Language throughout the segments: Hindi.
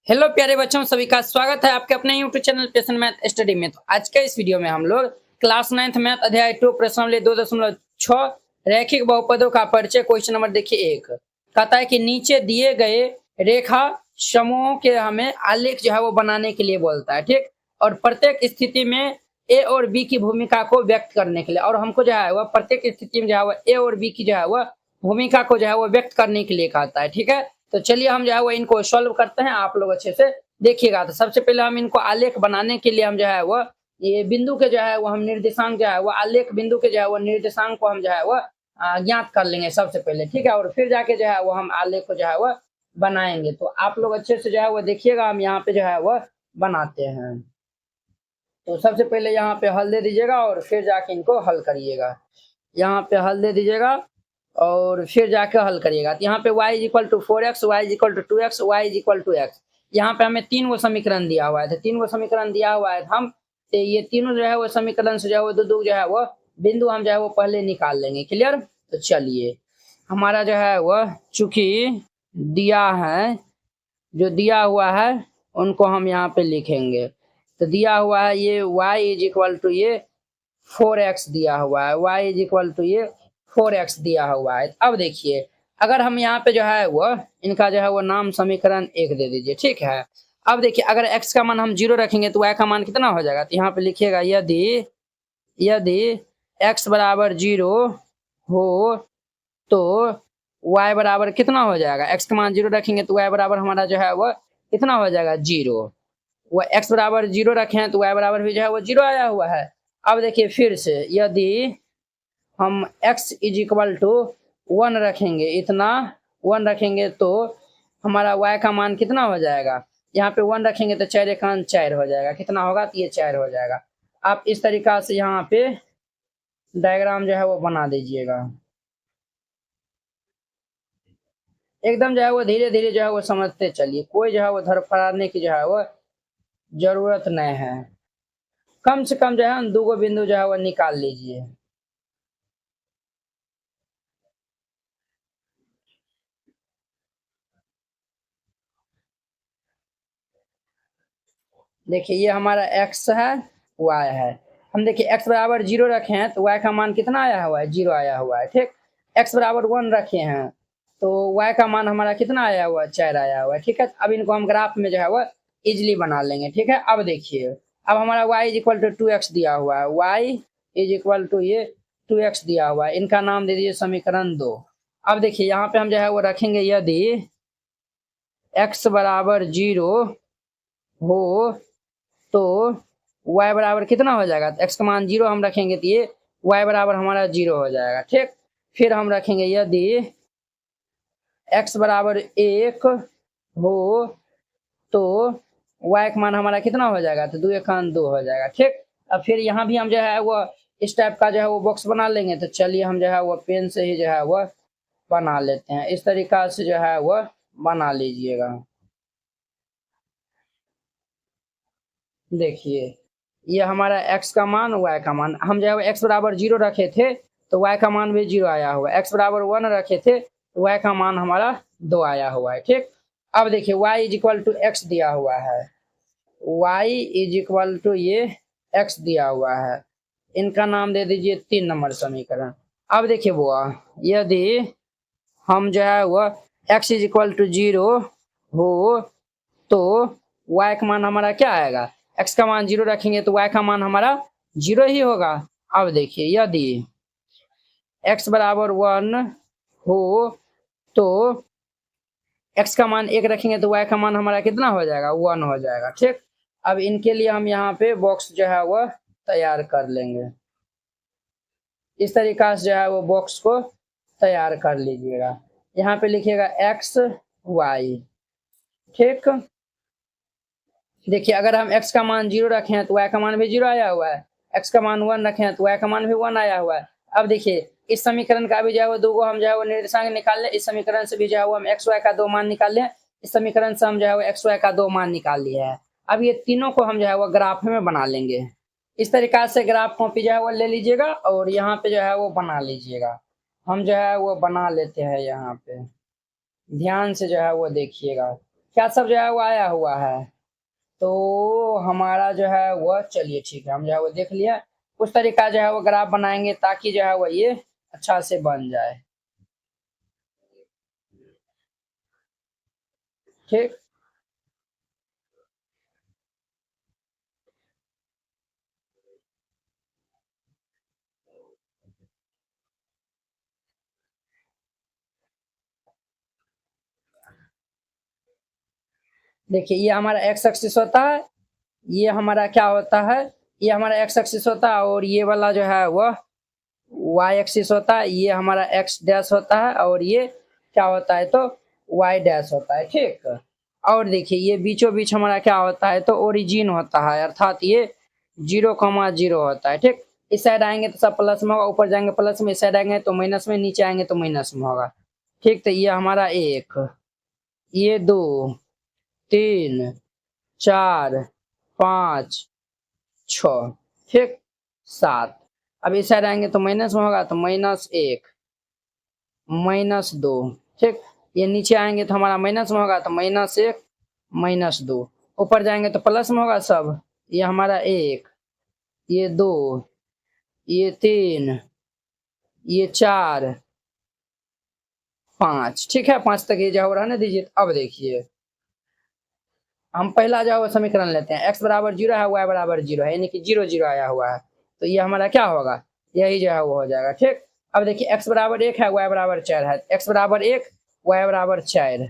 हेलो प्यारे बच्चों, सभी का स्वागत है आपके अपने यूट्यूब चैनल पेशन मैथ स्टडी में। तो आज के इस वीडियो में हम लोग क्लास 9th मैथ अध्याय 2 प्रश्नावली 2.6 रैखिक बहुपदों का परिचय। क्वेश्चन नंबर देखिए 1 कहता है कि नीचे दिए गए रेखा समूहों के हमें आलेख जो है वो बनाने के लिए बोलता है, ठीक। और प्रत्येक स्थिति में ए और बी की भूमिका को व्यक्त करने के लिए, और हमको जो है वह प्रत्येक स्थिति में जो है वह ए और बी की जो है वह भूमिका को जो है वो व्यक्त करने के लिए कहता है, ठीक है। तो चलिए हम जो है वो इनको सॉल्व करते हैं, आप लोग अच्छे से देखिएगा। तो सबसे पहले हम इनको आलेख बनाने के लिए हम जो है वो ये बिंदु के जो है वो हम निर्देशांक जो है वो आलेख बिंदु के जो है वो निर्देशांक को हम जो है वो ज्ञात कर लेंगे सबसे पहले, ठीक है। और फिर जाके जो है वो हम आलेख को जो है वो बनाएंगे। तो आप लोग अच्छे से जो है वो देखिएगा, हम यहाँ पे जो है वो बनाते हैं। तो सबसे पहले यहाँ पे हल दे दीजिएगा और फिर जाके इनको हल करिएगा। यहाँ पे हल दे दीजिएगा और फिर जाके हल करिएगा। तो यहाँ पे y is equal to 4x, y is equal to 2x, y is equal to x। यहाँ पे हमें 3 गो समीकरण दिया हुआ है, तो 3 गो समीकरण दिया हुआ है। हम तो ये तीनों जो है वो समीकरण से जो है वो दो जो है वो बिंदु हम जो है वो पहले निकाल लेंगे। क्लियर। तो चलिए हमारा जो है वह चूंकि दिया है, जो दिया हुआ है उनको हम यहाँ पे लिखेंगे। तो दिया हुआ है ये y इज इक्वल टू ये 4x दिया हुआ है, y इज इक्वल टू ये 4x दिया हुआ है। अब देखिए अगर हम यहाँ पे जो है वो इनका जो है वो नाम समीकरण 1 दे दीजिए, ठीक है। अब देखिए अगर x का मान हम 0 रखेंगे तो y का मान कितना हो जाएगा। तो यहाँ पे लिखिएगा यदि यदि x बराबर 0 हो तो y बराबर कितना हो जाएगा। x का मान 0 रखेंगे तो y बराबर हमारा जो है वो कितना हो जाएगा 0। वो x बराबर 0 रखे हैं तो y बराबर भी जो है वो 0 आया हुआ है। अब देखिए फिर से यदि हम x इज इक्वल टू 1 रखेंगे, इतना 1 रखेंगे तो हमारा y का मान कितना हो जाएगा। यहाँ पे 1 रखेंगे तो 4 एकान 4 हो जाएगा, कितना होगा तो ये 4 हो जाएगा। आप इस तरीका से यहाँ पे डायग्राम जो है वो बना दीजिएगा। एकदम जो है वो धीरे धीरे जो है वो समझते चलिए, कोई जो है वो धड़फड़ाने की जो है वो जरूरत नहीं है। कम से कम जो है 2 गो बिंदु जो है वो निकाल लीजिए। देखिए ये हमारा x है, y है। हम देखिए x बराबर 0 रखे हैं तो y का मान कितना आया हुआ है 0 आया हुआ है, ठीक। x बराबर 1 रखे हैं तो y का मान हमारा कितना आया हुआ है 4 आया हुआ है, ठीक है। अब इनको हम ग्राफ में जो है वो इजिली बना लेंगे, ठीक है। अब देखिए अब हमारा y is equal to 2x दिया हुआ है, y इज इक्वल टू ये 2x दिया हुआ है। इनका नाम दे दीजिए समीकरण 2। अब देखिए यहाँ पे हम जो है वो रखेंगे यदि x बराबर 0 हो तो y बराबर कितना हो जाएगा। तो x का मान 0 हम रखेंगे तो ये y बराबर हमारा 0 हो जाएगा, ठीक। फिर हम रखेंगे यदि x बराबर 1 हो तो y का मान हमारा कितना हो जाएगा। तो 2 एकान 2 हो जाएगा, ठीक। अब फिर यहाँ भी हम जो है वो इस टाइप का जो है वो बॉक्स बना लेंगे। तो चलिए हम जो है वो पेन से ही जो है वो बना लेते हैं। इस तरीका से जो है वो बना लीजिएगा। देखिए ये हमारा x का मान y का मान, हम जो है x बराबर 0 रखे थे तो y का मान भी 0 आया हुआ है। x बराबर 1 रखे थे तो y का मान हमारा 2 आया हुआ है, ठीक। अब देखिए y is equal to x दिया हुआ है, y इज इक्वल टू ये x दिया हुआ है। इनका नाम दे दीजिए 3 नंबर समीकरण। अब देखिए बुआ यदि हम जो है वह x इज इक्वल टू 0 हो तो y का मान हमारा क्या आएगा। x का मान 0 रखेंगे तो y का मान हमारा 0 ही होगा। अब देखिए यदि x बराबर 1 हो तो x का मान 1 रखेंगे तो y का मान हमारा कितना हो जाएगा 1 हो जाएगा, ठीक। अब इनके लिए हम यहाँ पे बॉक्स जो है वह तैयार कर लेंगे। इस तरीका से जो है वो बॉक्स को तैयार कर लीजिएगा। यहाँ पे लिखिएगा x y, ठीक। देखिए अगर हम x का मान 0 रखे हैं तो y का मान भी 0 आया हुआ है, x का मान 1 रखे हैं तो y का मान भी 1 आया हुआ है। अब देखिए इस समीकरण का भी जो है वो 2 गो हम जो है वो निर्देशांक निकाल लें। इस समीकरण से भी जो है वो हम x y का 2 मान निकाल लें। इस समीकरण से हम जो है वो x y का 2 मान निकाल लिया है। अब ये तीनों को हम जो है वो ग्राफ में बना लेंगे। इस तरीका से ग्राफ कॉपी जो है वो ले लीजिएगा और यहाँ पे जो है वो बना लीजिएगा। हम जो है वो बना लेते हैं, यहाँ पे ध्यान से जो है वो देखिएगा। क्या सब जो है वो आया हुआ है। तो हमारा जो है वह, चलिए ठीक है, हम जो है वो देख लिया। उस तरीका जो है वो ग्राफ बनाएंगे ताकि जो है वो ये अच्छा से बन जाए। ठीक, देखिए ये हमारा एक्स एक्सिस होता है, ये हमारा क्या होता है, ये हमारा एक्स एक्सिस होता है, और ये वाला जो है वह वाई एक्सिस होता है, ये हमारा एक्स डैश होता है, और ये क्या होता है तो वाई डैश होता है। ठीक, और देखिए ये बीचों बीच हमारा क्या होता है तो ओरिजिन होता है, अर्थात ये 0,0 होता है। ठीक, इस साइड आएंगे तो सब प्लस में होगा, ऊपर जाएंगे प्लस में, इस साइड आएंगे तो माइनस में, नीचे आएंगे तो माइनस में होगा। ठीक, तो ये हमारा एक, ये दो, तीन, चार, पाँच, छ, ठीक, सात। अब इस साइड आएंगे तो माइनस में होगा, तो -1, -2, ठीक। ये नीचे आएंगे तो हमारा माइनस में होगा, तो -1, -2। ऊपर जाएंगे तो प्लस में होगा सब। ये हमारा एक, ये दो, ये तीन, ये चार, पाँच, ठीक है, पाँच तक ये जो रहने दीजिए। अब देखिए हम पहला जो है समीकरण लेते हैं, x बराबर 0 है, y बराबर 0 है, यानी कि 0 0 आया हुआ है, तो ये हमारा क्या होगा, यही जो है वो हो जाएगा। ठीक, अब देखिए x बराबर 1 है, y बराबर 4 है, x बराबर 1, y बराबर 4,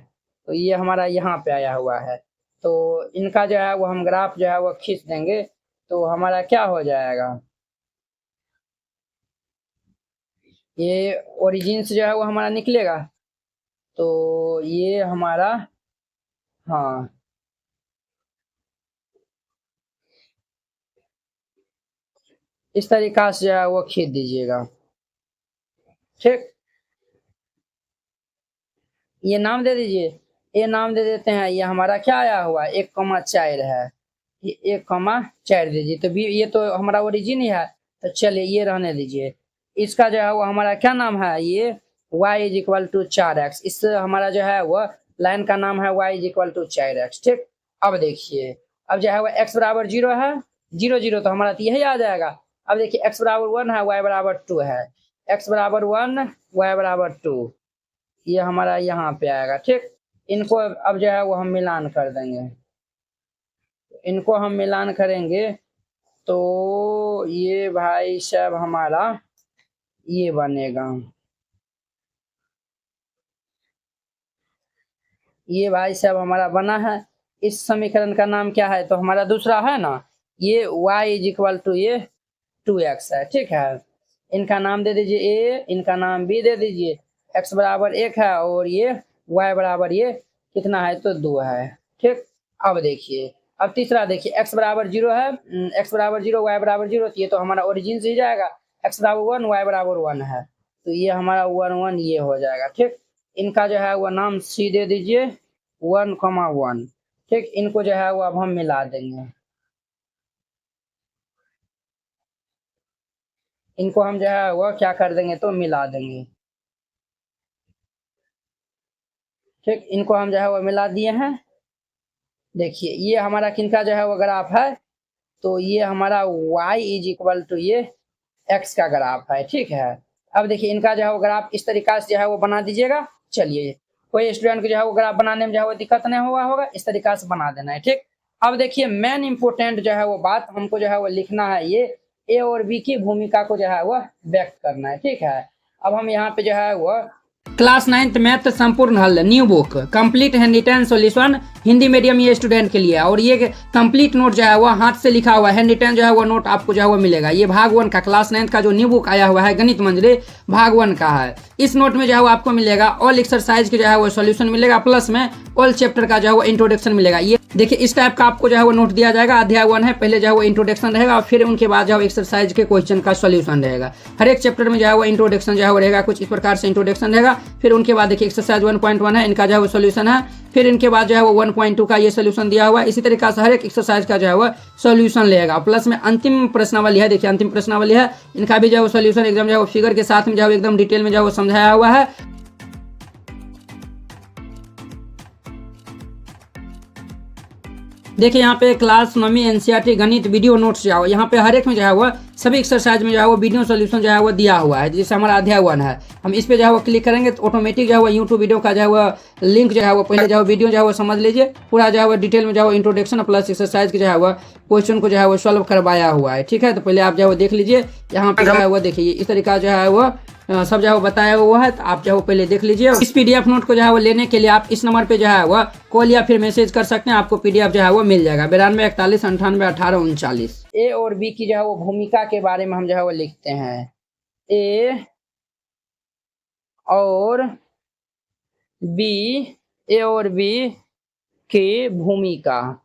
तो ये हमारा यहाँ पे आया हुआ है। तो इनका जो है वो हम ग्राफ जो है वो खींच देंगे, तो हमारा क्या हो जाएगा, ये ओरिजिन से जो है वो हमारा निकलेगा, तो ये हमारा, हाँ, इस तरीका से जो है वो खींच दीजिएगा। ठीक, ये नाम दे दीजिए, ये नाम दे देते हैं, ये हमारा क्या आया हुआ है 1,4 है, ये 1,4 दीजिए, तो भी ये तो हमारा ओरिजिन ही है, तो चलिए ये रहने दीजिए। इसका जो है वो हमारा क्या नाम है, ये y is equal to 4x, इससे हमारा जो है वो लाइन का नाम है y is equal to 4x। ठीक, अब देखिए, अब जो है वो x बराबर 0 है, 0 0, तो हमारा तो यही आ जाएगा। अब देखिए x बराबर 1 है, y बराबर 2 है, x बराबर 1, y बराबर 2, ये हमारा यहाँ पे आएगा। ठीक, इनको अब जो है वो हम मिलान कर देंगे, इनको हम मिलान करेंगे तो ये भाई साहब हमारा ये बनेगा, ये भाई साहब हमारा बना है। इस समीकरण का नाम क्या है, तो हमारा दूसरा है ना, ये y इज इक्वल टू ये 2x है। ठीक है, इनका नाम दे दीजिए a, इनका नाम b दे दीजिए। x बराबर 1 है, और ये y बराबर ये कितना है तो 2 है। ठीक, अब देखिए, अब तीसरा देखिए, x बराबर 0 है, x बराबर 0, y बराबर 0, तो ये तो हमारा ओरिजिन से ही जाएगा। x बराबर 1, y बराबर 1 है, तो ये हमारा 1 1 ये हो जाएगा। ठीक, इनका जो है वो नाम c दे दीजिए, 1,1। ठीक, इनको जो है वो अब हम मिला देंगे, इनको हम जो है वो क्या कर देंगे तो मिला देंगे। ठीक, इनको हम जो है वो मिला दिए हैं। देखिए ये हमारा किनका जो है वो ग्राफ है, तो ये हमारा y इज इक्वल टू ये x का ग्राफ है। ठीक है, अब देखिए इनका जो है वो ग्राफ इस तरीका से जो है वो बना दीजिएगा। चलिए, कोई स्टूडेंट को जो है वो ग्राफ बनाने में जो है वो दिक्कत नहीं हुआ होगा, इस तरीका से बना देना है। ठीक, अब देखिए मेन इंपोर्टेंट जो है वो बात हमको जो है वो लिखना है, ये ए और बी की भूमिका को जो है वो व्यक्त करना है। ठीक है, अब हम यहाँ पे जो है वो क्लास 9th मैथ संपूर्ण हल new book complete hand written solution Hindi medium ये स्टूडेंट के लिए, और ये कंप्लीट नोट जो है वो हाथ से लिखा हुआ हैंड रिटन जो है वो नोट आपको जो है वो मिलेगा। ये भाग 1 का क्लास 9th का जो न्यू बुक आया हुआ है गणित मंजरी भाग 1 का है। इस नोट में जो है वो आपको मिलेगा ऑल एक्सरसाइज के जो है वो सॉल्यूशन मिलेगा, प्लस में ऑल चैप्टर का जो है वो इंट्रोडक्शन मिलेगा। ये देखिए इस टाइप का आपको जो है वो नोट दिया जाएगा। अध्याय 1 है, पहले जो है वो इंट्रोडक्शन रहेगा, और फिर उनके बाद जो है एक्सरसाइज के क्वेश्चन का सॉल्यूशन रहेगा। हर एक चैप्टर में जो है वो इंट्रोडक्शन जो है वो रहेगा, कुछ इस प्रकार से इंट्रोडक्शन रहेगा। फिर उनके बाद देखिए एक्सरसाइज 1.1 है, इनका जो है वो सॉल्यूशन है। फिर इनके बाद जो है वो 1.2 का ये सॉल्यूशन दिया हुआ है। इसी तरीके से हर एक एक्सरसाइज का जो है वो सॉल्यूशन लेगा, प्लस में अंतिम प्रश्नावली है। देखिए अंतिम प्रश्नावली है, इनका भी जो है वो सॉल्यूशन एकदम जो है वो फिगर के साथ में जो है एकदम डिटेल में जो है वो समझाया हुआ है। देखिए यहाँ पे क्लास 9वीं एनसीईआरटी गणित वीडियो नोट्स जो है यहाँ पे हर एक में जो है वो सभी एक्सरसाइज में जो है वो वीडियो सोल्यूशन जो है वो दिया हुआ है। जैसे हमारा अध्याय 1 है, हम इस पे जो है वो क्लिक करेंगे तो ऑटोमेटिक जो है वो यूट्यूब वीडियो का जो है वो लिंक जो है वो पहले जो है वीडियो जो है वो समझ लीजिए, पूरा जो है वो डिटेल में जो है वो इंट्रोडक्शन प्लस एक्सरसाइज के जो है वो क्वेश्चन को जो है वो सॉल्व करवाया हुआ है। ठीक है, तो पहले आप जो है वो देख लीजिए, यहाँ पे जो है वो देखिए इस तरीका जो है वो सब जो है वो बताया हुआ है, तो आप जो है वो पहले देख लीजिए। इस पीडीएफ नोट को जो है वो लेने के लिए आप इस नंबर पे जो है वो कॉल या फिर मैसेज कर सकते हैं, आपको पीडीएफ जो है वो मिल जाएगा 9241981839। ए और बी की जो है वो भूमिका के बारे में हम जो है वो लिखते हैं, ए और बी की भूमिका,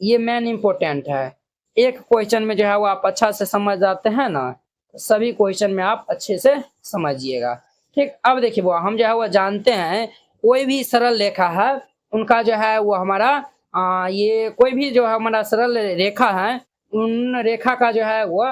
ये मेन इंपॉर्टेंट है। एक क्वेश्चन में जो है वो आप अच्छा से समझ जाते हैं ना, सभी क्वेश्चन में आप अच्छे से समझिएगा। ठीक, अब देखिए वो हम जो है वो जानते हैं कोई भी सरल रेखा है उनका जो है वो हमारा ये कोई भी जो है हमारा सरल रेखा है उन रेखा का जो है वो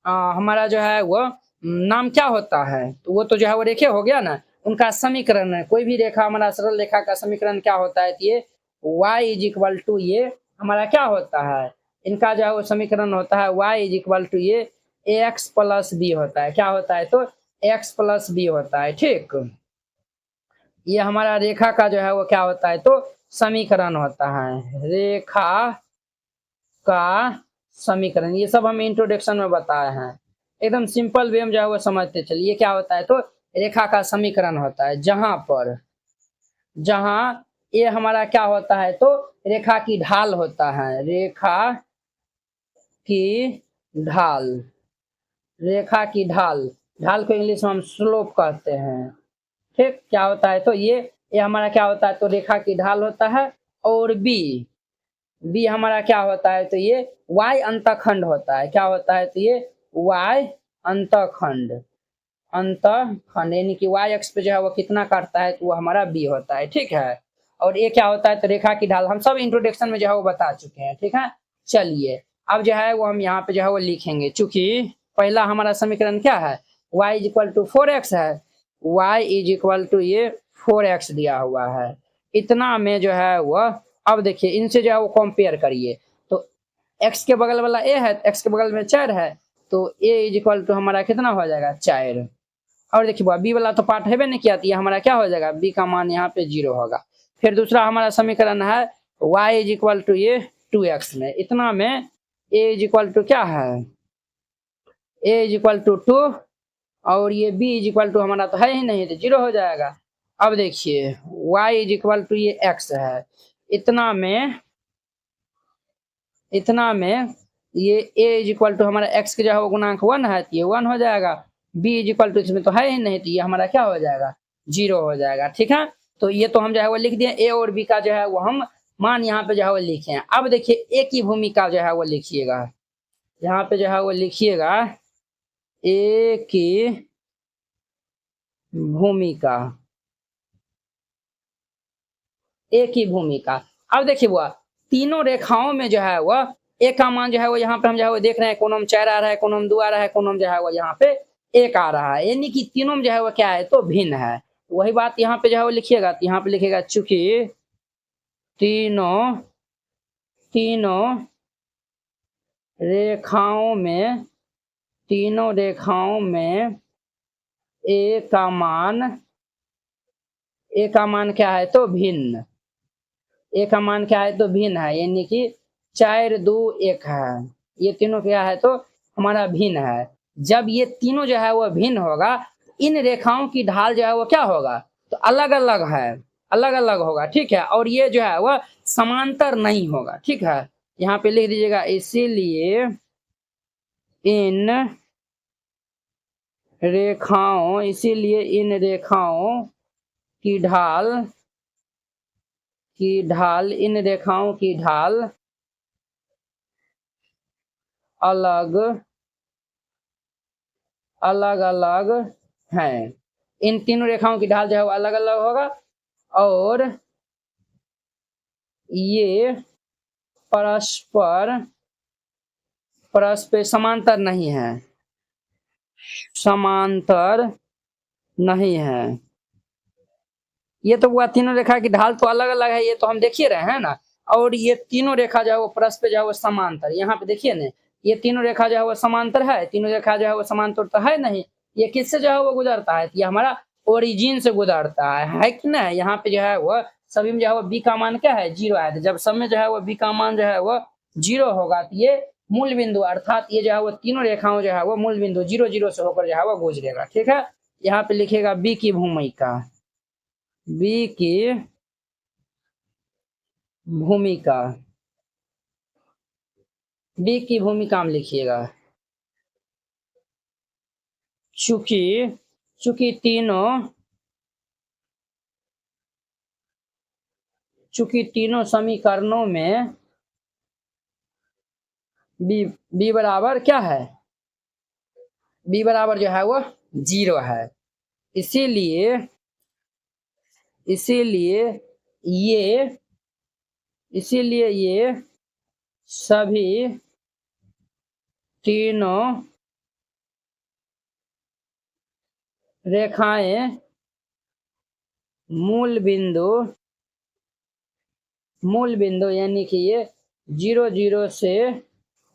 हमारा जो है वो नाम क्या होता है, तो वो तो जो है वो रेखे हो गया ना, उनका समीकरण है। कोई भी रेखा हमारा सरल रेखा का समीकरण क्या होता है, तो ये y इज इक्वल टू ये हमारा क्या होता है, इनका जो है वो समीकरण होता है y इज इक्वल टू ये ax प्लस बी होता है। क्या होता है, तो x प्लस बी होता है। ठीक, ये हमारा रेखा का जो है वो क्या होता है, तो समीकरण होता है, रेखा का समीकरण। ये सब हम इंट्रोडक्शन में बताए हैं, एकदम सिंपल वे में जो है वो समझते चलिए। ये क्या होता है, तो रेखा का समीकरण होता है जहां ये हमारा क्या होता है, तो रेखा की ढाल होता है, रेखा की ढाल, रेखा की ढाल, ढाल को इंग्लिश में हम स्लोप कहते हैं। ठीक, क्या होता है, तो ये हमारा क्या होता है, तो रेखा की ढाल होता है। और बी हमारा क्या होता है, तो ये y अंतखंड होता है। क्या होता है, तो ये y अंतखंड, यानी कि y अक्ष पे जो है वो कितना काटता है, तो वो हमारा b होता है। ठीक है, और ये क्या होता है, तो रेखा की ढाल हम सब इंट्रोडक्शन में जो है वो बता चुके हैं। ठीक है, चलिए अब जो है वो हम यहाँ पे जो है वो लिखेंगे, चूंकि पहला हमारा समीकरण क्या है, y is equal to 4x है, y इज इक्वल टू ये 4x दिया हुआ है। इतना में जो है वो अब देखिए इनसे जो है वो कंपेयर करिए, तो x के बगल वाला a है, x के बगल में 4 है, तो a इज इक्वल टू हमारा कितना हो जाएगा 4। और देखिए बी वाला तो पार्ट है नहीं किया, तो ये हमारा क्या हो जाएगा, बी का मान यहाँ पे 0 होगा। फिर दूसरा हमारा समीकरण है y इज इक्वल टू ये 2x में, इतना में a इज इक्वल टू क्या है, a इज इक्वल टू 2, और ये b इज इक्वल टू हमारा तो है ही नहीं, तो 0 हो जाएगा। अब देखिए y इज इक्वल टू ये x है, इतना में ये a इज इक्वल टू हमारा x के जो है वो गुणांक 1 है, तो ये 1 हो जाएगा। b इज इक्वल टू इसमें तो है ही नहीं, तो ये हमारा क्या हो जाएगा, 0 हो जाएगा। ठीक है, तो ये तो हम जो है वो लिख दिए, a और b का जो है वो हम मान यहाँ पे जो है वो लिखे हैं। अब देखिए a की भूमिका जो है वो लिखिएगा, यहाँ पे जो है वो लिखिएगा a की भूमिका, a की भूमिका। अब देखिए वो तीनों रेखाओं में जो है वो a का मान जो है वो यहाँ पे हम जो है वो देख रहे हैं, कोनम 4 आ रहा है, कोनम 2 आ रहा है, कोनम जो है वो यहाँ पे 1 आ रहा है, यानी कि तीनों में जो है वो क्या है, तो भिन्न है। वही बात यहाँ पे जो है वो लिखिएगा, तो यहाँ पे लिखिएगा चूंकि तीनों रेखाओं में a का मान क्या है, तो भिन्न, a का मान क्या है, तो भिन्न है, यानी कि 4 2 1 है, ये तीनों क्या है, तो हमारा भिन्न है। जब ये तीनों जो है वो भिन्न होगा, इन रेखाओं की ढाल जो है वो क्या होगा, तो अलग अलग है, अलग अलग होगा। ठीक है, और ये जो है वह समांतर नहीं होगा। ठीक है, यहाँ पे लिख दीजिएगा, इसीलिए इन रेखाओं की ढाल इन रेखाओं की ढाल अलग अलग हैं। इन तीनों रेखाओं की ढाल जो है वो अलग अलग होगा, और ये परस्पर समांतर नहीं है। ये तो हुआ तीनों रेखा की ढाल तो अलग अलग है, ये तो हम देख ही रहे हैं ना। और ये तीनों रेखा जो है वो परस्पर जो है वो समांतर, यहाँ पे देखिए ना, ये तीनों रेखा जो है वो समांतर है, तीनों रेखा जो है वो समांतर तो है नहीं। ये किससे जो है वो गुजरता है, ये हमारा ओरिजिन से गुजरता है कि ना। यहाँ पे जो है वो सभी में जो है वो बी का मान क्या है, 0 आया था। जब सब में जो है वो बी का मान जो है वो 0 होगा तो ये मूल बिंदु, अर्थात ये जो है वो तीनों रेखाओं जो है वो मूल बिंदु 0 0 से होकर जो है वो गुजरेगा। ठीक है, यहाँ पे लिखेगा बी की भूमिका, बी की भूमिका, बी की भूमिका में लिखिएगा। चूंकि चूंकि तीनों समीकरणों में बी बी बराबर क्या है, बी बराबर जो है वो 0 है। इसीलिए इसीलिए ये इसीलिए ये सभी तीनों रेखाएं मूल बिंदु यानी कि ये 0 0 से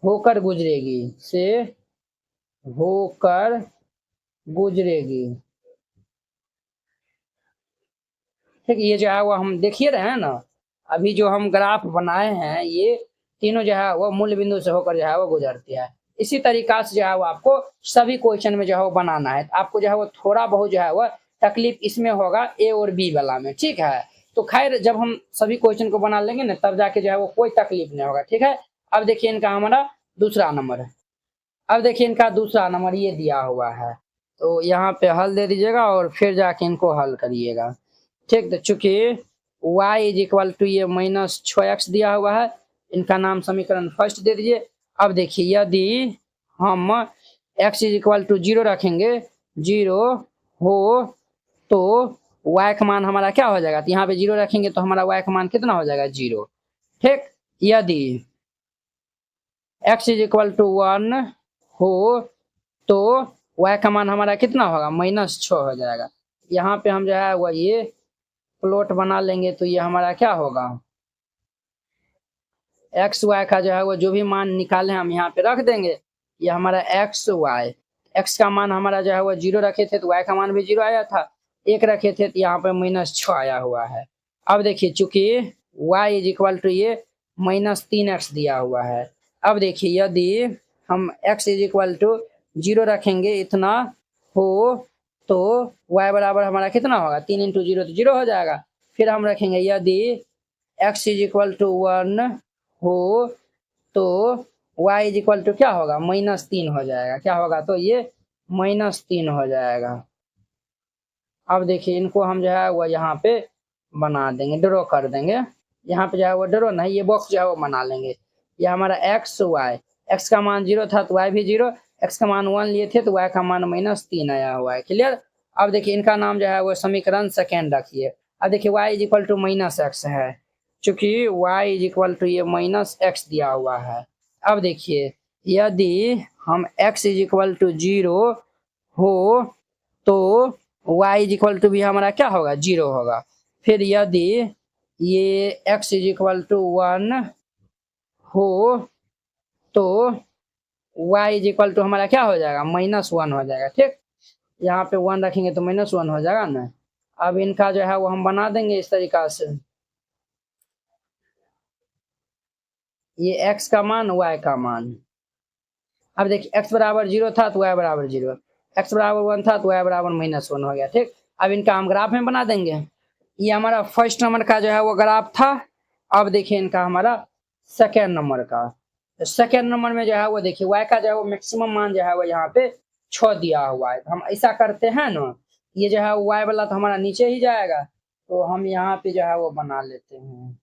होकर गुजरेगी, से होकर गुजरेगी। ठीक, ये जो है वो हम देखिए रहे हैं ना, अभी जो हम ग्राफ बनाए हैं ये तीनों जो है वो मूल बिंदु से होकर जो है वो गुजरती है। इसी तरीका से जो है वो आपको सभी क्वेश्चन में जो है वो बनाना है। आपको जो है वो थोड़ा बहुत जो है वो तकलीफ इसमें होगा ए और बी वाला में, ठीक है। तो खैर जब हम सभी क्वेश्चन को बना लेंगे ना तब जाके जो है वो कोई तकलीफ नहीं होगा। ठीक है, अब देखिए इनका हमारा दूसरा नंबर है। अब देखिए इनका दूसरा नंबर ये दिया हुआ है, तो यहाँ पे हल दे दीजिएगा और फिर जाके इनको हल करिएगा। ठीक, तो चूंकि y इज इक्वल टू ये -6x दिया हुआ है, इनका नाम समीकरण फर्स्ट दे दीजिए। अब देखिए यदि हम x इज इक्वल टू 0 रखेंगे, 0 हो तो y का मान हमारा क्या हो जाएगा, तो यहाँ पे 0 रखेंगे तो हमारा y का मान कितना हो जाएगा, 0। ठीक, यदि x इज इक्वल टू 1 हो तो y का मान हमारा कितना होगा, -6 हो जाएगा। यहाँ पे हम जो है वो ये प्लॉट बना लेंगे तो ये हमारा क्या होगा, एक्स वाई का जो है वो जो भी मान निकाले हम यहाँ पे रख देंगे। ये हमारा एक्स वाई, एक्स का मान हमारा जो है वो 0 रखे थे तो वाई का मान भी 0 आया था, 1 रखे थे तो यहाँ पे -6 आया हुआ है। अब देखिए चूंकि y इज इक्वल टू ये -3x दिया हुआ है। अब देखिए यदि हम x इज इक्वल टू 0 रखेंगे इतना हो तो y बराबर हमारा कितना होगा, 3 इंटू 0 तो 0 हो जाएगा। फिर हम रखेंगे यदि x इज इक्वल टू 1 हो तो y इज इक्वल टू क्या होगा, -3 हो जाएगा। क्या होगा, तो ये -3 हो जाएगा। अब देखिए इनको हम जो है वो यहाँ पे बना देंगे, ड्रॉ कर देंगे। यहाँ पे जो है वो ड्रॉ नहीं, ये बॉक्स जो है वो बना लेंगे। ये हमारा एक्स वाई, एक्स का मान 0 था तो वाई भी 0, एक्स का मान 1 लिए थे तो वाई का मान -3 आया हुआ है। क्लियर। अब देखिए इनका नाम जो है वो समीकरण सेकेंड रखिए। अब देखिए y is equal to -x है, चूंकि y इज इक्वल टू ये -x दिया हुआ है। अब देखिए यदि हम x इज इक्वल टू 0 हो तो y इज इक्वल टू भी हमारा क्या होगा, 0 होगा। फिर यदि ये x इज इक्वल टू 1 हो तो y इज इक्वल टू हमारा क्या हो जाएगा, -1 हो जाएगा। ठीक, यहाँ पे 1 रखेंगे तो -1 हो जाएगा ना। अब इनका जो है वो हम बना देंगे इस तरीका से, ये x का मान y का मान। अब देखिए x बराबर 0 था तो y बराबर 0, x बराबर 1 था तो y बराबर -1 हो गया। ठीक, अब इनका हम ग्राफ में बना देंगे। ये हमारा फर्स्ट नंबर का जो है वो ग्राफ था। अब देखिए इनका हमारा सेकेंड नंबर का, तो सेकेंड नंबर में जो है वो देखिए y का जो है वो मैक्सिमम मान जो है वो यहाँ पे 6 दिया हुआ है। तो हम ऐसा करते हैं ना, ये जो है y वाला तो हमारा नीचे ही जाएगा, तो हम यहाँ पे जो है वो बना लेते हैं।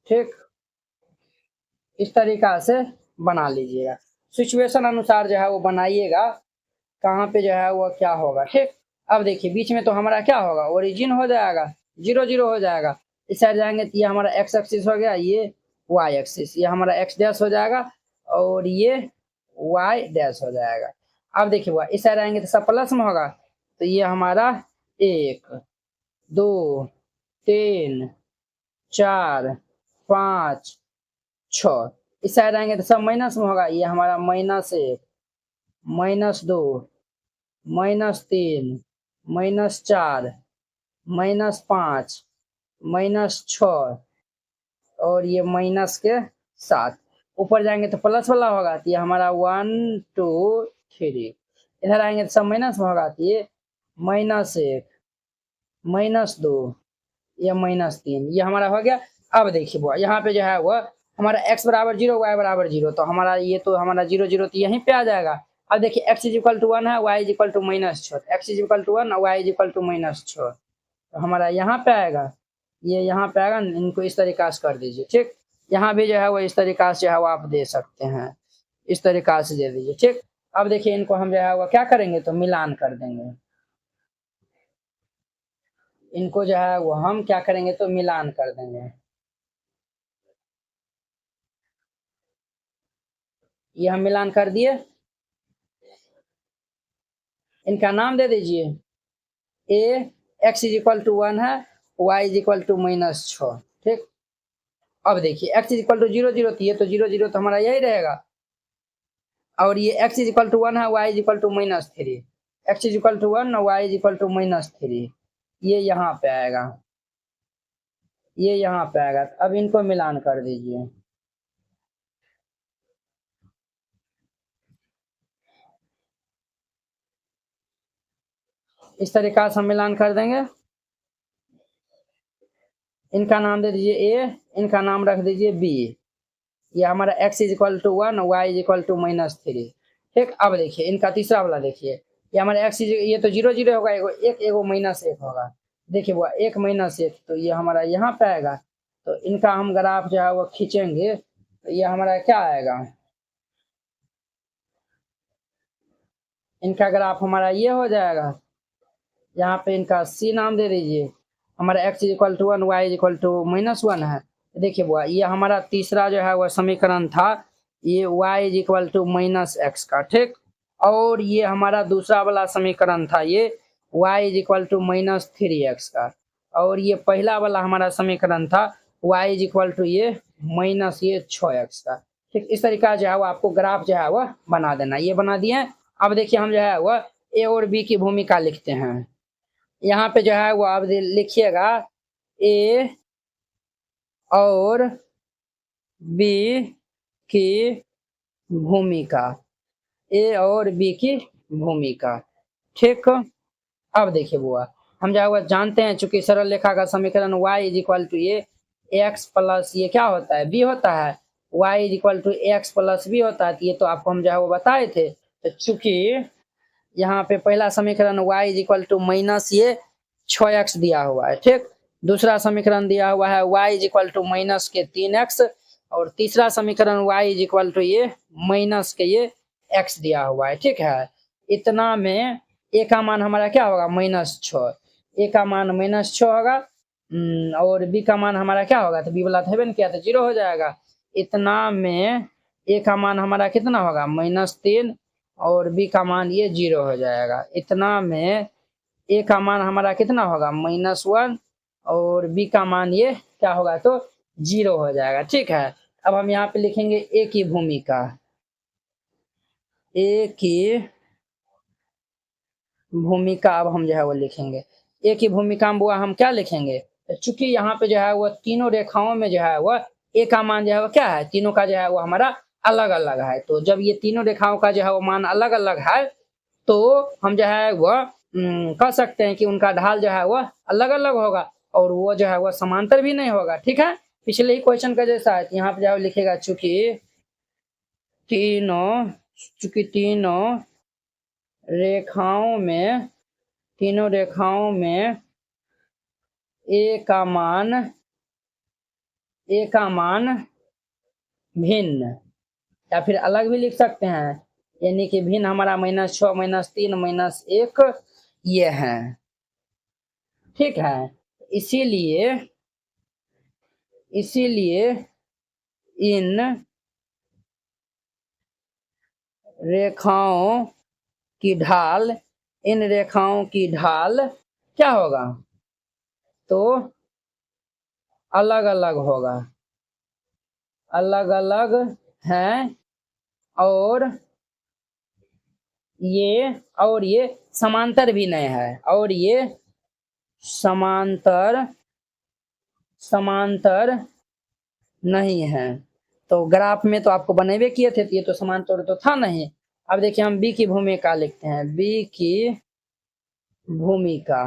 ठीक, इस तरीका से बना लीजिएगा। सिचुएशन अनुसार जो है वो बनाइएगा, कहाँ पे जो है वो क्या होगा। ठीक, अब देखिए बीच में तो हमारा क्या होगा, ओरिजिन हो जाएगा, 0 0 हो जाएगा। इस साइड जाएंगे तो ये हमारा एक्स एक्सिस हो गया, ये वाई एक्सिस, ये हमारा एक्स डैश हो जाएगा और ये वाई डैश हो जाएगा। अब देखिए वो इस साइड आएंगे तो सब प्लस में होगा, तो ये हमारा 1 2 3 4 5 6। इस साइड आएंगे तो सब माइनस में होगा, ये हमारा -1 -2 -3 -4 -5 -6 और ये माइनस के 7। ऊपर जाएंगे तो प्लस वाला होगा, तो ये हमारा 1 2 3। इधर आएंगे तो सब माइनस में होगा, तो ये -1 -2 या -3, ये हमारा हो गया। अब देखिए वो यहाँ पे जो है वो हमारा x बराबर 0 y बराबर 0, तो हमारा ये तो हमारा 0 0 तो यहीं पे आ जाएगा। अब देखिए x इज इक्वल टू 1 है, y is equal to -6, x is equal to 1 और y इज इक्वल टू -6, तो हमारा यहाँ पे आएगा, ये यहाँ पे आएगा। इनको इस तरीका से कर दीजिए। ठीक, यहाँ भी जो है वो इस तरीका से जो है वो आप दे सकते हैं, इस तरीका से दे दीजिए। ठीक, अब देखिए इनको हम जो है वो क्या करेंगे तो मिलान कर देंगे। इनको जो है वो हम क्या करेंगे तो मिलान कर देंगे। ये हम मिलान कर दिए, इनका नाम दे दीजिए। ए एक्स इज इक्वल टू 1 है, वाई इज इक्वल टू -6। ठीक, अब देखिए एक्स इज इक्वल टू 0 0, तो ये तो 0 0 तो हमारा यही रहेगा, और ये एक्स इज इक्वल टू 1 है, y is equal to -3, x is equal to 1 और वाई इज इक्वल टू -3, ये यहाँ पे आएगा, ये यहाँ पे आएगा। अब इनको मिलान कर दीजिए। इस तरीका से हम मिलान कर देंगे। इनका नाम दे दीजिए ए, इनका नाम रख दीजिए बी। ये हमारा x is equal to 1, y is equal to -3। ठीक, अब देखिए इनका तीसरा वाला देखिए, ये हमारा x ये तो 0 0 होगा, एगो एक एगो -1 होगा। देखिए वो 1 -1, तो ये हमारा यहाँ पे आएगा। तो इनका हम ग्राफ जो है वो खींचेंगे, तो ये हमारा क्या आएगा, इनका ग्राफ हमारा ये हो जाएगा। यहाँ पे इनका सी नाम दे दीजिए। हमारा x is equal to 1, y is equal to -1 है। देखिए बुआ ये हमारा तीसरा जो है वह समीकरण था, ये y is equal to -x का। ठीक, और ये हमारा दूसरा वाला समीकरण था, ये y is equal to -3x का। और ये पहला वाला हमारा समीकरण था y इज इक्वल टू ये -6x का। ठीक, इस तरीका जो है वो आपको ग्राफ जो है वह बना देना, ये बना दिए। अब देखिए हम जो है वह ए और बी की भूमिका लिखते हैं। यहाँ पे जो है वो आप लिखिएगा ए और बी की भूमिका, ए और बी की भूमिका। ठीक, अब देखिए बुआ हम जो है वो जानते हैं, चूंकि सरल रेखा का समीकरण y इज इक्वल टू ये x प्लस ये क्या होता है b होता है, y is equal to x plus b होता है। ये तो आपको हम जो है वो बताए थे। तो चूंकि यहाँ पे पहला समीकरण y इज इक्वल टू ये 6x दिया हुआ है। ठीक, दूसरा समीकरण दिया हुआ है y is equal to -3x, और तीसरा समीकरण y इज इक्वल टू ये ये x दिया हुआ है। ठीक है, इतना में a का मान हमारा क्या होगा -6, a का मान -6 होगा, और b का मान हमारा क्या होगा, तो b वाला तो हेबे किया तो 0 हो जाएगा। इतना में a का मान हमारा कितना होगा -3, और b का मान ये 0 हो जाएगा। इतना में a का मान हमारा कितना होगा -1, और b का मान ये क्या होगा तो 0 हो जाएगा। ठीक है, अब हम यहाँ पे लिखेंगे a की भूमिका, a की भूमिका अब हम जो है वो लिखेंगे। a की भूमिका में बुआ हम क्या लिखेंगे, चूंकि यहाँ पे जो है वो तीनों रेखाओं में जो है वो a का मान जो है वो क्या है, तीनों का जो है वो हमारा अलग अलग है। तो जब ये तीनों रेखाओं का जो है वो मान अलग अलग है, तो हम जो है वह कह सकते हैं कि उनका ढाल जो है वह अलग अलग होगा, और वो जो है वह समांतर भी नहीं होगा। ठीक है, पिछले ही क्वेश्चन का जैसा है, यहाँ पे जो है लिखेगा चूंकि तीनों रेखाओं में a का मान भिन्न, या फिर अलग भी लिख सकते हैं, यानी कि भिन्न हमारा -6 -3 -1 ये है। ठीक है, इसीलिए इसीलिए इन रेखाओं की ढाल इन रेखाओं की ढाल क्या होगा, तो अलग अलग होगा, अलग अलग हैं, और ये समांतर भी नहीं है, और ये समांतर समांतर नहीं है। तो ग्राफ में तो आपको बनेबे किए थे, तो ये तो समांतर तो था नहीं। अब देखिए हम बी की भूमिका लिखते हैं, बी की भूमिका,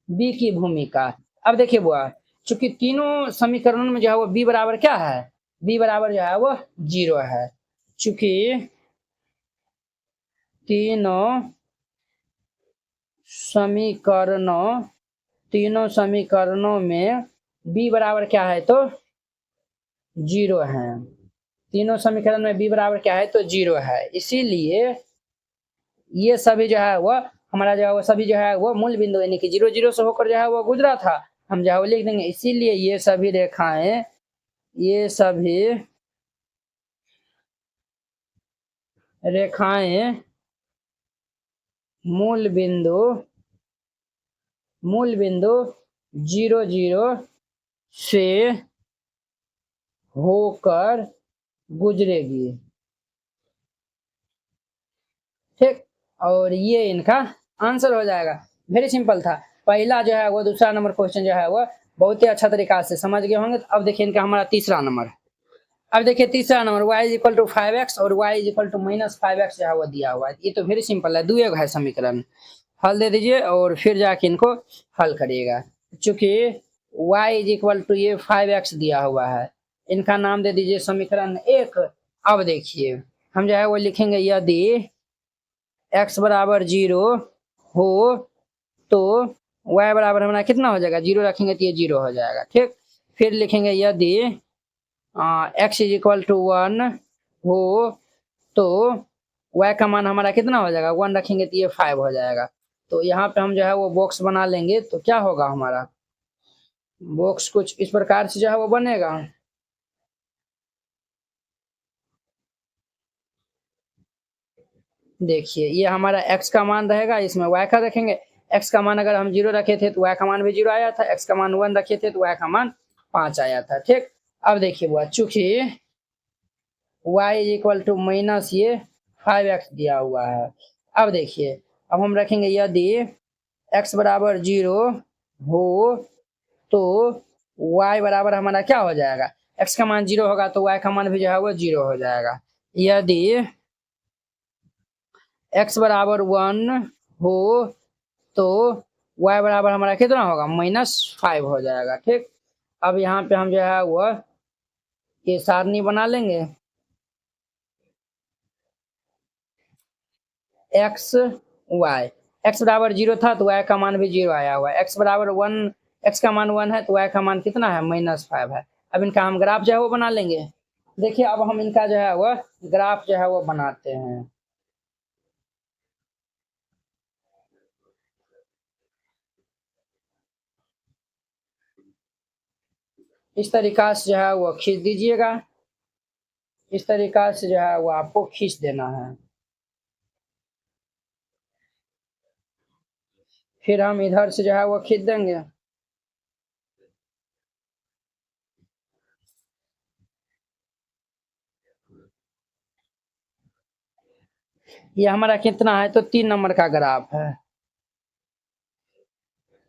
बी की भूमिका। अब देखिए बुआ, चूंकि तीनों समीकरणों में जो है वो बी बराबर क्या है, बी बराबर जो है वो 0 है। चूंकि तीनों समीकरणों तीनों समीकरणों में बी बराबर क्या है, तो 0 है। तीनों समीकरण में बी बराबर क्या है, तो 0 है। इसीलिए ये सभी जो है वह हमारा जो है वो सभी जो है वो मूल बिंदु यानी कि 0 0 से होकर जो है वो गुजरा था, हम जो है वो लिख देंगे। इसीलिए ये सभी रेखाएं मूल बिंदु 0 0 से होकर गुजरेगी। ठीक, और ये इनका आंसर हो जाएगा। वेरी सिंपल था। पहला जो है वो दूसरा नंबर क्वेश्चन जो है वो बहुत ही अच्छा तरीका से समझ गए होंगे। अब देखिए इनका हमारा तीसरा नंबर, अब देखिए तीसरा number y is equal to 5x और y is equal to -5x जो है वो दिया हुआ है। ये तो वेरी सिंपल है, दुएग है समीकरण, हल दे दीजिए और फिर जाके इनको हल करिएगा। चूंकि y इज इक्वल टू ये 5x दिया हुआ है, इनका नाम दे दीजिए समीकरण 1। अब देखिए हम जो है वो लिखेंगे, यदि x बराबर 0 हो तो y बराबर हमारा कितना हो जाएगा, 0 रखेंगे तो ये 0 हो जाएगा। ठीक, फिर लिखेंगे यदि x इज इक्वल टू 1 हो तो y का मान हमारा कितना हो जाएगा, 1 रखेंगे तो ये 5 हो जाएगा। तो यहाँ पे हम जो है वो बॉक्स बना लेंगे, तो क्या होगा हमारा बॉक्स कुछ इस प्रकार से जो है वो बनेगा। देखिए ये हमारा x का मान रहेगा, इसमें y का रखेंगे। x का मान अगर हम 0 रखे थे तो y का मान भी 0 आया था, x का मान 1 रखे थे तो y का मान 5 आया था। ठीक, अब देखिए वो चूंकि y is equal to minus ये 5x दिया हुआ है। अब देखिए अब हम रखेंगे यदि x बराबर 0 हो तो y बराबर हमारा क्या हो जाएगा, x का मान 0 होगा तो y का मान भी जो है वो 0 हो जाएगा। यदि x बराबर 1 हो तो y बराबर हमारा कितना होगा, -5 हो जाएगा। ठीक, अब यहाँ पे हम जो है वह ये सारणी बना लेंगे, x y, x बराबर 0 था तो y का मान भी 0 आया हुआ है, x बराबर 1, x का मान 1 है तो y का मान कितना है, -5 है। अब इनका हम ग्राफ जो है वो बना लेंगे। देखिए अब हम इनका जो है वह ग्राफ जो है वो बनाते हैं। इस तरीका से जो है वो खींच दीजिएगा, इस तरीका से जो है वो आपको खींच देना है। फिर हम इधर से जो है वो खींच देंगे। ये हमारा कितना है, तो 3 नंबर का ग्राफ है,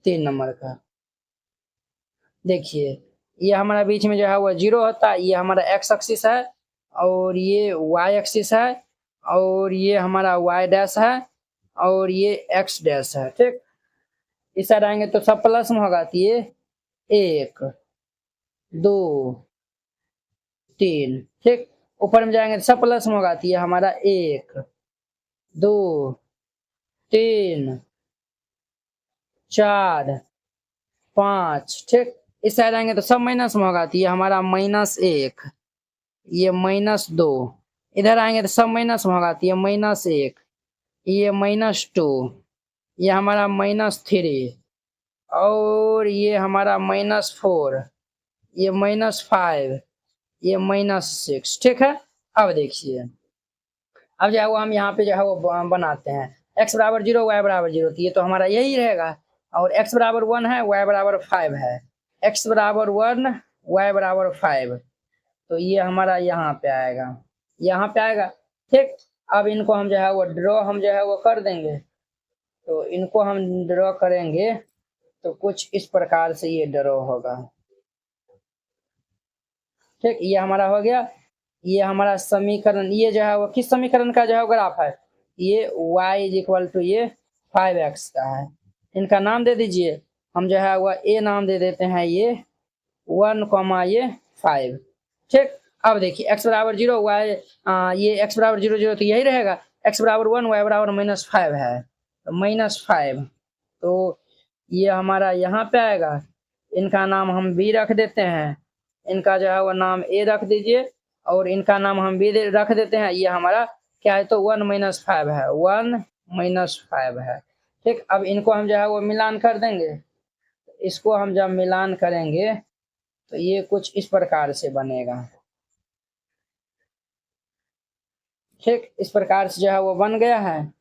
3 नंबर का। देखिए ये हमारा बीच में जो है वो 0 होता है, ये हमारा x एक्सिस है और ये y एक्सिस है और ये हमारा y डैश है और ये x डैश है। ठीक, इस साइड आएंगे तो सब प्लस में होगा, तो ये 1 2 3। ठीक, ऊपर में जाएंगे तो सब प्लस में होगा, तो ये हमारा 1 2 3 4 5। ठीक, इस साइड आएंगे तो सब माइनस में होगा, तो ये हमारा -1, ये -2। इधर आएंगे तो सब माइनस में होगा, तो ये -1, ये -2, ये हमारा -3, और ये हमारा -4, ये -5, ये -6। ठीक है। अब देखिए, अब जो है वो हम यहाँ पे जो है वो बनाते हैं x बराबर 0 y बराबर 0, तो ये तो हमारा यही रहेगा। और x बराबर 1 है, y बराबर 5 है, x बराबर 1 y बराबर 5, तो ये हमारा यहाँ पे आएगा, यहाँ पे आएगा। ठीक। अब इनको हम जो है वो ड्रॉ हम जो है वो कर देंगे, तो इनको हम ड्रॉ करेंगे तो कुछ इस प्रकार से ये ड्रॉ होगा। ठीक, ये हमारा हो गया। ये हमारा समीकरण, ये जो है वो किस समीकरण का जो है ग्राफ है, ये y इज इक्वल टू ये 5x का है। इनका नाम दे दीजिए, हम जो है वह a नाम दे देते हैं, ये 1, ये 5। ठीक। अब देखिए x बराबर 0, y ये x बराबर 0 0 तो यही रहेगा, x बराबर 1, y बराबर -5 है, तो -5, तो ये हमारा यहाँ पे आएगा। इनका नाम हम b रख देते हैं, इनका जो है वो नाम a रख दीजिए, और इनका नाम हम b रख देते हैं। ये हमारा क्या है, तो 1 -5 है, 1 -5 है। ठीक। अब इनको हम जो है वो मिलान कर देंगे, इसको हम जब मिलान करेंगे तो ये कुछ इस प्रकार से बनेगा। ठीक, इस प्रकार से जो है वो बन गया है।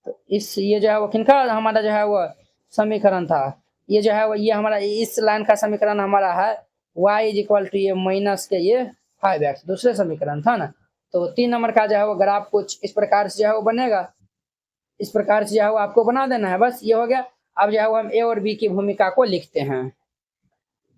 तो इस ये जो है वो किनका हमारा जो है वो समीकरण था, ये जो है वो ये हमारा इस लाइन का समीकरण हमारा है y इज इक्वल टू ये माइनस के ये 5x, दूसरे समीकरण था ना। तो 3 नंबर का जो है वो ग्राफ कुछ इस प्रकार से जो है वो बनेगा। इस प्रकार से जो है वो आपको बना देना है, बस ये हो गया। अब जो है वो हम a और b की भूमिका को लिखते हैं।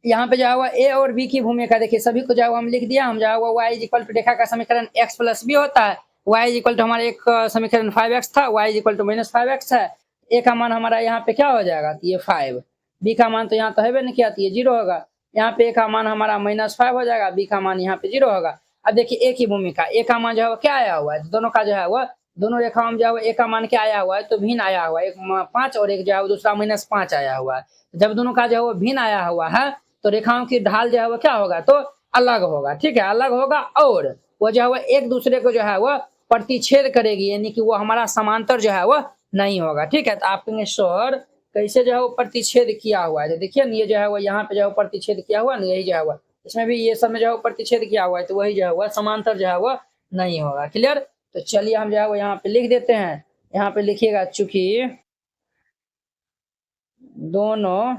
यहाँ पे जो है वो a और b की भूमिका देखिए, सभी को जो है वो हम लिख दिया। हम जो है वो y इज इक्वल टू रेखा का समीकरण x प्लस b होता है, y इज इक्वल टू हमारा एक समीकरण 5x था, y is equal to -5x है। a का मान हमारा यहाँ पे क्या हो जाएगा, तो ये 5, b का मान तो यहाँ तो है नहीं किया, तो ये 0 होगा। यहाँ पे a का मान हमारा -5 हो जाएगा, b का मान यहाँ पे 0 होगा। अब देखिए a की भूमिका, a का मान जो है वो क्या आया हुआ है, तो दोनों का जो है वो दोनों रेखाओं में जो है a का मान क्या आया हुआ है, तो भिन्न आया हुआ है, एक 5 और एक जो है वो दूसरा -5 आया हुआ है। जब दोनों का जो है वो भिन्न आया हुआ है तो रेखाओं की ढाल जो है वो क्या होगा, तो अलग होगा। ठीक है, अलग होगा, और वो जो है वो एक दूसरे को जो है वो प्रतिच्छेद करेगी, यानी कि वो हमारा समांतर जो है वो नहीं होगा। ठीक है, तो आप कहेंगे सर कैसे जो है वो प्रतिच्छेद किया हुआ है, तो देखिए ये जो है वो यहाँ पे जो है प्रतिच्छेद किया हुआ है, यही जो है वो इसमें भी ये सब में जो है प्रतिच्छेद किया हुआ है, तो वही जो है वो समांतर जो है वो नहीं होगा। क्लियर। तो चलिए हम जो है वो यहाँ पे लिख देते हैं। यहाँ पे लिखिएगा, चूंकि दोनों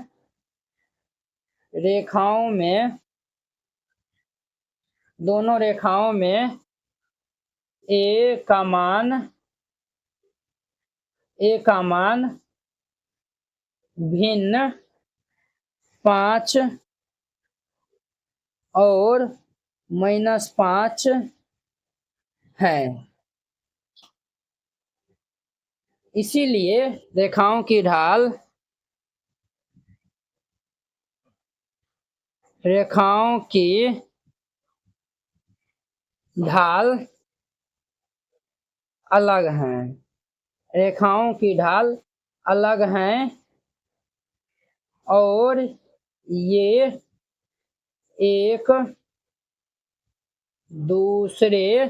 रेखाओं में a का मान भिन्न 5 और -5 है, इसीलिए रेखाओं की ढाल अलग हैं, रेखाओं की ढाल अलग हैं, और ये एक दूसरे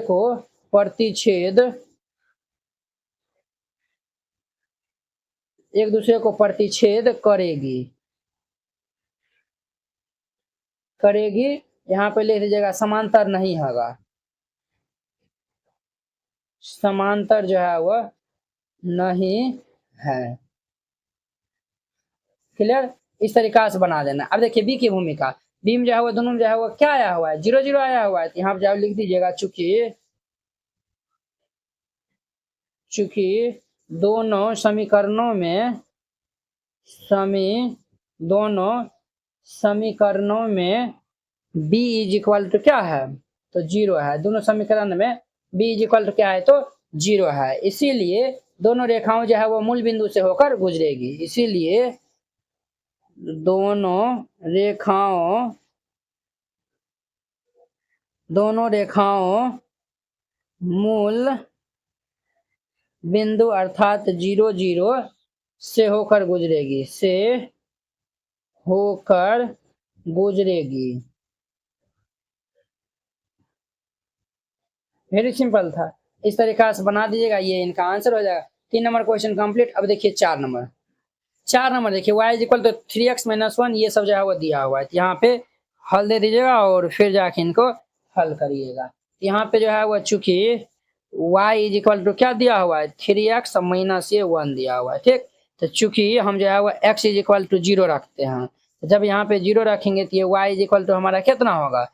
को प्रतिच्छेद करेगी। यहाँ पे लिख दीजिएगा समांतर नहीं होगा, समांतर जो है वह नहीं है। क्लियर। इस तरीका से बना देना। अब देखिए बी की भूमिका, बी में जो है वो दोनों जो है वो क्या आया हुआ है, 0 0 आया हुआ है, तो यहाँ पे जो लिख दीजिएगा, चूंकि दोनों समीकरणों में b इज इक्वल टू क्या है, तो 0 है। दोनों समीकरण में b इज इक्वल टू क्या है, तो 0 है। इसीलिए दोनों रेखाओं जो है वो मूल बिंदु से होकर गुजरेगी, इसीलिए दोनों रेखाओं मूल बिंदु अर्थात 0 0 से होकर गुजरेगी, से होकर गुजरेगी। वेरी सिंपल था, इस तरीका से बना दीजिएगा, ये इनका आंसर हो जाएगा। 3 नंबर क्वेश्चन कंप्लीट। अब देखिए 4 नंबर। 4 नंबर देखिए y इक्वल तो 3x माइनस 1, ये सब जो है वो दिया हुआ है, यहाँ पे हल दे दीजिएगा और फिर जाके इनको हल करिएगा। यहाँ पे जो है वो चूंकि y इक्वल टू क्या दिया हुआ है, 3x माइनस ये 1 दिया हुआ है, ठीक। तो चूंकि हम जो है वो x इक्वल टू 0 रखते हैं, तो जब यहाँ पे 0 रखेंगे तो ये y इक्वल टू हमारा कितना होगा,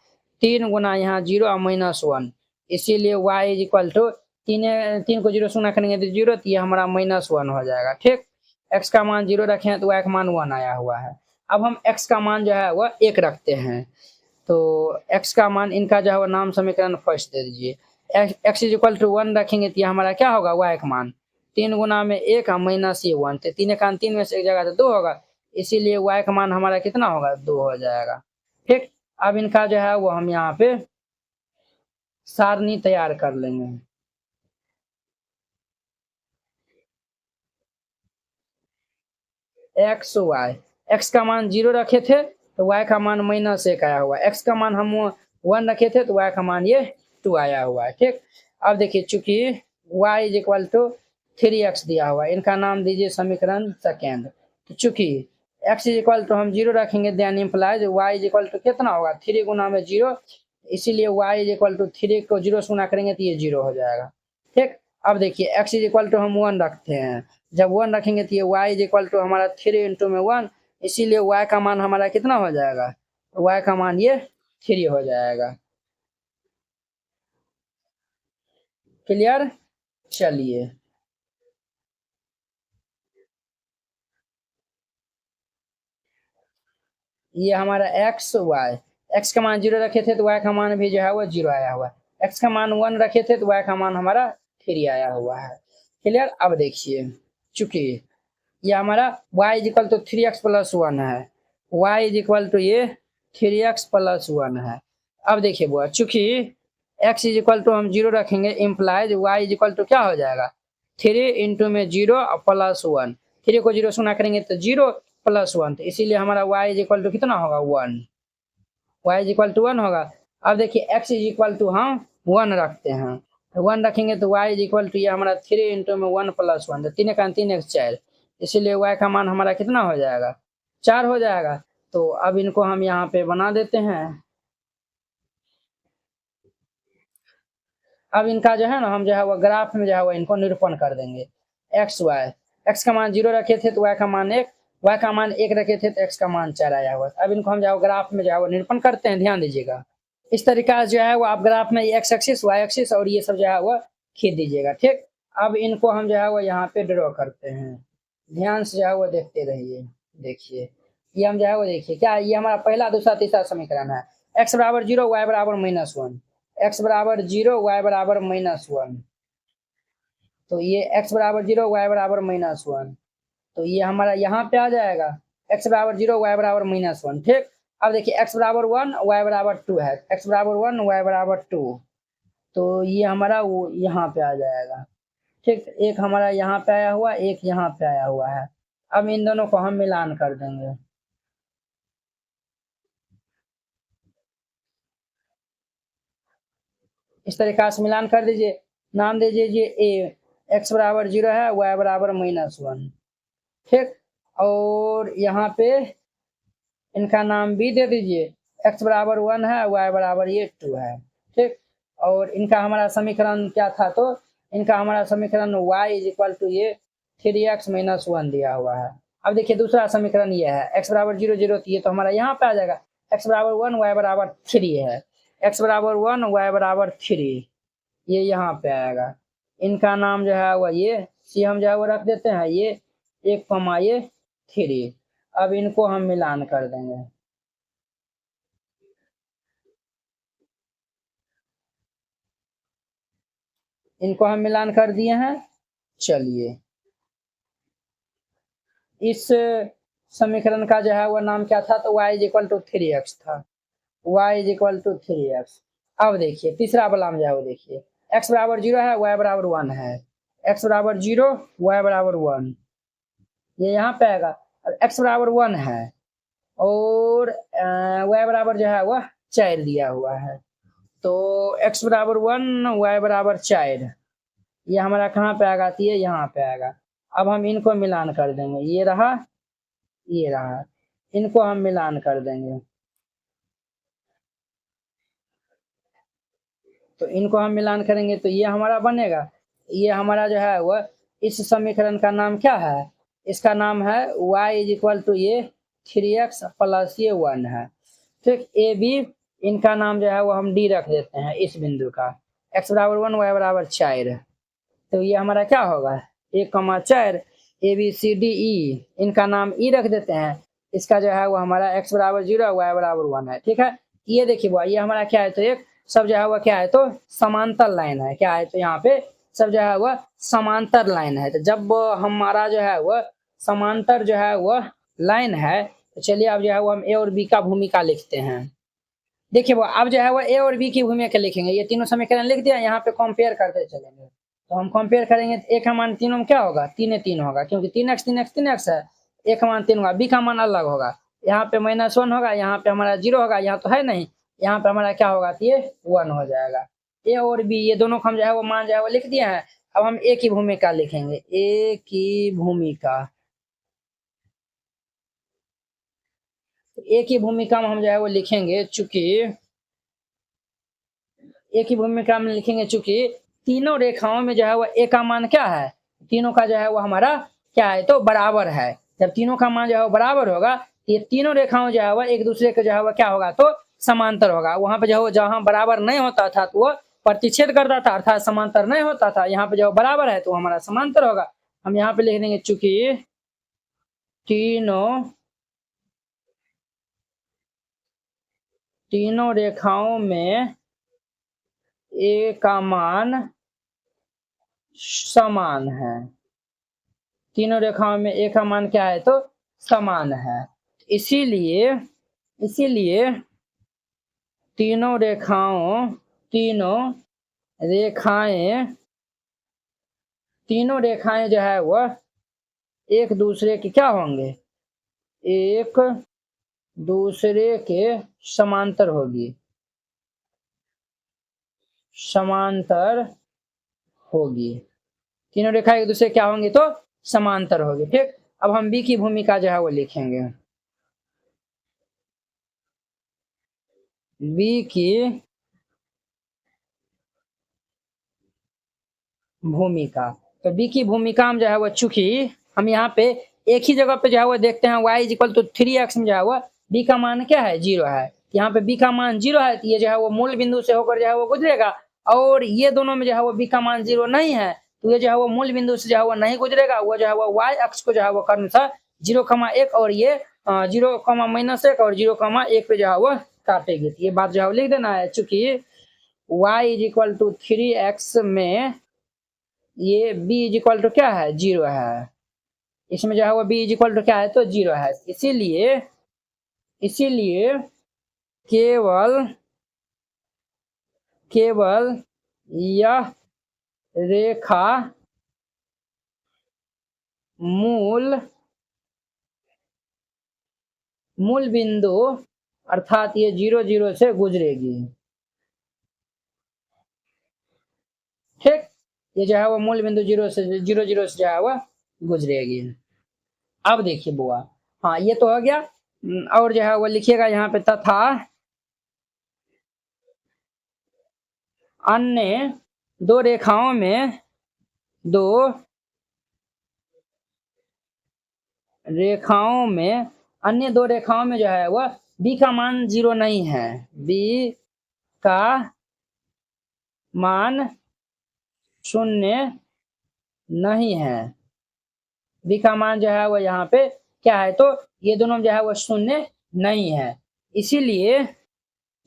3 गुना यहाँ 0 माइनस 1, इसीलिए y इक्वल टू 3 को 0 से गुना करेंगे तो 0, तो ये हमारा -1 हो जाएगा, ठीक। x का मान 0 रखे हैं तो y का मान 1 आया हुआ है। अब हम x का मान जो है वह 1 रखते हैं, तो x का मान इनका जो है वो नाम समीकरण फर्स्ट दे दीजिए। x इक्वल टू 1 रखेंगे तो ये हमारा क्या होगा, y का मान 3 गुना में 1 माइनस ये 1, तो 3 का 3 में से एक जगह तो 2 होगा, इसीलिए y का मान हमारा कितना होगा, 2 हो जाएगा, ठीक। अब इनका जो है वो हम यहाँ पे सारणी तैयार कर लेंगे। एक्स वाई, एक्स का मान 0 रखे थे तो y का मान -1 आया हुआ है, x का मान हम 1 रखे थे तो y का मान ये 2 आया हुआ है, ठीक। अब देखिए चूंकि y इक्वल टू 3x दिया हुआ है, इनका नाम दीजिए समीकरण सेकेंड। तो चूंकि x इक्वल टू हम 0 रखेंगे, then implies y equal to कितना होगा, 3 गुना में 0, इसीलिए y इक्वल टू 3 को 0 से गुना करेंगे तो ये 0 हो जाएगा, ठीक। अब देखिए x इक्वल टू हम 1 रखते हैं, जब 1 रखेंगे तो ये y इक्वल टू हमारा 3 इंटू में 1, इसीलिए y का मान हमारा कितना हो जाएगा, तो y का मान ये 3 हो जाएगा। क्लियर, चलिए ये हमारा x का मान 0 रखे थे तो y का मान भी जो है वो 0 आया हुआ है, x का मान 1 रखे थे तो y का मान हमारा 3 आया हुआ है। क्लियर। अब देखिए चूंकि ये हमारा y equal to 3x plus 1 है, y इक्वल टू ये 3x प्लस 1 है। अब देखिए बुआ चूंकि x इक्वल टू हम 0 रखेंगे, इम्प्लाइज y इक्वल टू क्या हो जाएगा, 3 इंटू में 0 प्लस 1, 3 को 0 से गुना करेंगे तो 0 प्लस 1, तो इसीलिए हमारा y इक्वल टू कितना होगा, 1, y इक्वल टू 1 होगा। अब देखिए x इक्वल टू हम 1 रखते हैं, 1 रखेंगे तो y इक्वल टू ये हमारा 3 इंटू में 1 प्लस 1, तो 3 का 3 एक 4, इसीलिए y का मान हमारा कितना हो जाएगा, 4 हो जाएगा। तो अब इनको हम यहाँ पे बना देते हैं। अब इनका जो है ना हम जो है वो ग्राफ में जो है वो इनको निरूपण कर देंगे। एक्स वाई, एक्स का मान 0 रखे थे तो वाई का मान 1, वाई का मान 1 रखे थे तो एक्स का मान 4 आया हुआ। अब इनको हम जो है ग्राफ में जो है वो निरूपण करते हैं, ध्यान दीजिएगा। इस तरीका से जो है वो आप ग्राफ में एक्स एक्सिस वाई एक्सिस और ये सब जो है वो खींच दीजिएगा, ठीक। अब इनको हम जो है वो यहाँ पे ड्रॉ करते हैं, ध्यान से जो है वो देखते रहिए। देखिए ये हम जो है वो देखिए क्या, ये हमारा पहला दूसरा तीसरा समीकरण है। एक्स बराबर 0, वाई बराबर -1, एक्स बराबर 0, वाई बराबर -1, तो ये एक्स बराबर 0, वाई बराबर -1, तो ये हमारा यहाँ पे आ जाएगा एक्स बराबर 0, वाई बराबर -1, ठीक। अब देखिए एक्स बराबर 1, वाई बराबर 2 है, एक्स बराबर 1, वाई बराबर 2, तो ये हमारा वो यहाँ पे आ जाएगा, ठीक। एक हमारा यहाँ पे आया हुआ, एक यहाँ पे आया हुआ है। अब इन दोनों को हम मिलान कर देंगे। इस तरीका से मिलान कर दीजिए, नाम दे दीजिए ए, एक्स बराबर 0 है, वाई बराबर -1, ठीक। और यहाँ पे इनका नाम भी दे दीजिए, एक्स बराबर 1 है, वाई बराबर ये 2 है, ठीक। और इनका हमारा समीकरण क्या था, तो इनका हमारा समीकरण y इक्वल टू ये 3x - 1 दिया हुआ है। अब देखिए दूसरा समीकरण ये है, x बराबर 0 0, तो ये तो हमारा यहाँ पे आ जाएगा, x बराबर 1, y बराबर 3 है, x बराबर 1, y बराबर 3, ये यहाँ पे आएगा। इनका नाम जो है वह ये सी हम जो है वो रख देते हैं, ये 1, ये 3। अब इनको हम मिलान कर देंगे। इनको हम मिलान कर दिए हैं। चलिए इस समीकरण का जो है वह नाम क्या था, तो y इक्वल टू 3x था, y इक्वल टू 3x। अब देखिए तीसरा वाला में जो है वो देखिए, x बराबर 0 है, y बराबर 1 है, x बराबर 0, y बराबर 1, ये यहाँ पे आएगा। अब x बराबर 1 है और y बराबर जो है वह 4 दिया हुआ है, तो x बराबर 1 y बराबर 4, ये हमारा कहाँ पे आएगा, तो ये यहाँ पे आएगा। अब हम इनको मिलान कर देंगे, ये रहा ये रहा, इनको हम मिलान कर देंगे, तो इनको हम मिलान करेंगे तो ये हमारा बनेगा। ये हमारा जो है वह इस समीकरण का नाम क्या है, इसका नाम है y इज इक्वल टू ये 3x प्लस ये 1 है। ठीक, ए बी, इनका नाम जो है वो हम डी रख देते हैं इस बिंदु का, x बराबर 1 y बराबर 4, तो ये हमारा क्या होगा 1,4, A B C D E, इनका नाम ई रख देते हैं। इसका जो है वो हमारा x बराबर 0 y बराबर 1 है। ठीक है, ये देखिए वो ये हमारा क्या है, तो एक सब जो है वह क्या है, तो समांतर लाइन है, क्या है, तो यहाँ पे सब जो है वह समांतर लाइन है। तो जब हमारा जो है वह समांतर जो है वह लाइन है, तो चलिए अब जो है वो हम ए और बी का भूमिका लिखते हैं। देखिए वो अब जो है वो ए और बी की भूमिका लिखेंगे, ये तीनों समीकरण लिख दिया, यहाँ पे कंपेयर करते चलेंगे। तो हम कंपेयर करेंगे तो ए का मान तीनों में क्या होगा, 3 होगा, क्योंकि 3x है, ए का मान 3 होगा, बी का मान अलग होगा, यहाँ पे -1 होगा, यहाँ पे हमारा 0 होगा, यहाँ तो है नहीं, यहाँ पे हमारा क्या होगा, तो ये 1 हो जाएगा। ए और बी ये दोनों का हम जो है वो मान जो है वो लिख दिए हैं। अब हम ए की भूमिका लिखेंगे, ए की भूमिका, ए की भूमिका में हम जो है वो लिखेंगे, चूंकि ए की भूमिका में लिखेंगे चूंकि तीनों रेखाओं में जो है वो ए का मान क्या है, तीनों का जो है वो हमारा क्या है, तो बराबर है। जब तीनों का मान जो है वो बराबर होगा, ये तीनों रेखाओं जो है वो एक दूसरे के जो है वो क्या होगा, तो समांतर होगा। वहां पे जो है जहां बराबर नहीं होता था तो वो प्रतिच्छेद करता था, अर्थात समांतर नहीं होता था। यहाँ पे जो बराबर है तो हमारा समांतर होगा। हम यहाँ पे लिख देंगे चूंकि तीनों रेखाओं में ए का मान समान है, तीनों रेखाओं में ए का मान क्या है, तो समान है, इसीलिए तीनों रेखाएं जो है वह एक दूसरे के क्या होंगे, एक दूसरे के समांतर होगी, तीनों रेखा एक दूसरे क्या होंगी, तो समांतर होगी। ठीक, अब हम बी की भूमिका जो है वो लिखेंगे, बी की भूमिका, तो बी की भूमिका में जो है वो चूंकि हम यहाँ पे एक ही जगह पे जो है वो देखते हैं y is equal to 3x में जो है वो बी का मान क्या है, 0 है। यहाँ पे बी का मान 0 है, तो ये जो है वो मूल बिंदु से होकर जो है वो गुजरेगा, और ये दोनों में जो है वो बी का मान 0 नहीं है, तो ये जो है वो मूल बिंदु से जो है वो नहीं गुजरेगा, वो जो है वो y अक्ष को जो है वो क्रमशः 0,1 और ये 0,-1 और 0,1 पे जो है वो काटेगी। ये बात जो है वो लिख देना है, चूंकि y is equal to 3x में ये b इज इक्वल टू क्या है, 0 है, इसमें जो है वो b इज इक्वल टू क्या है, तो 0 है। इसीलिए केवल यह रेखा मूल बिंदु अर्थात ये 0, 0 से गुजरेगी। ठीक, ये जो है वो मूल बिंदु 0 से जो है वो गुजरेगी। अब देखिए बुआ, हाँ ये तो हो गया, और जो है वो लिखिएगा यहाँ पे तथा अन्य दो रेखाओं में जो है वह b का मान 0 नहीं है, b का मान 0 नहीं है, b का मान जो है वो यहाँ पे क्या है, तो ये दोनों जो है वो 0 नहीं है, इसीलिए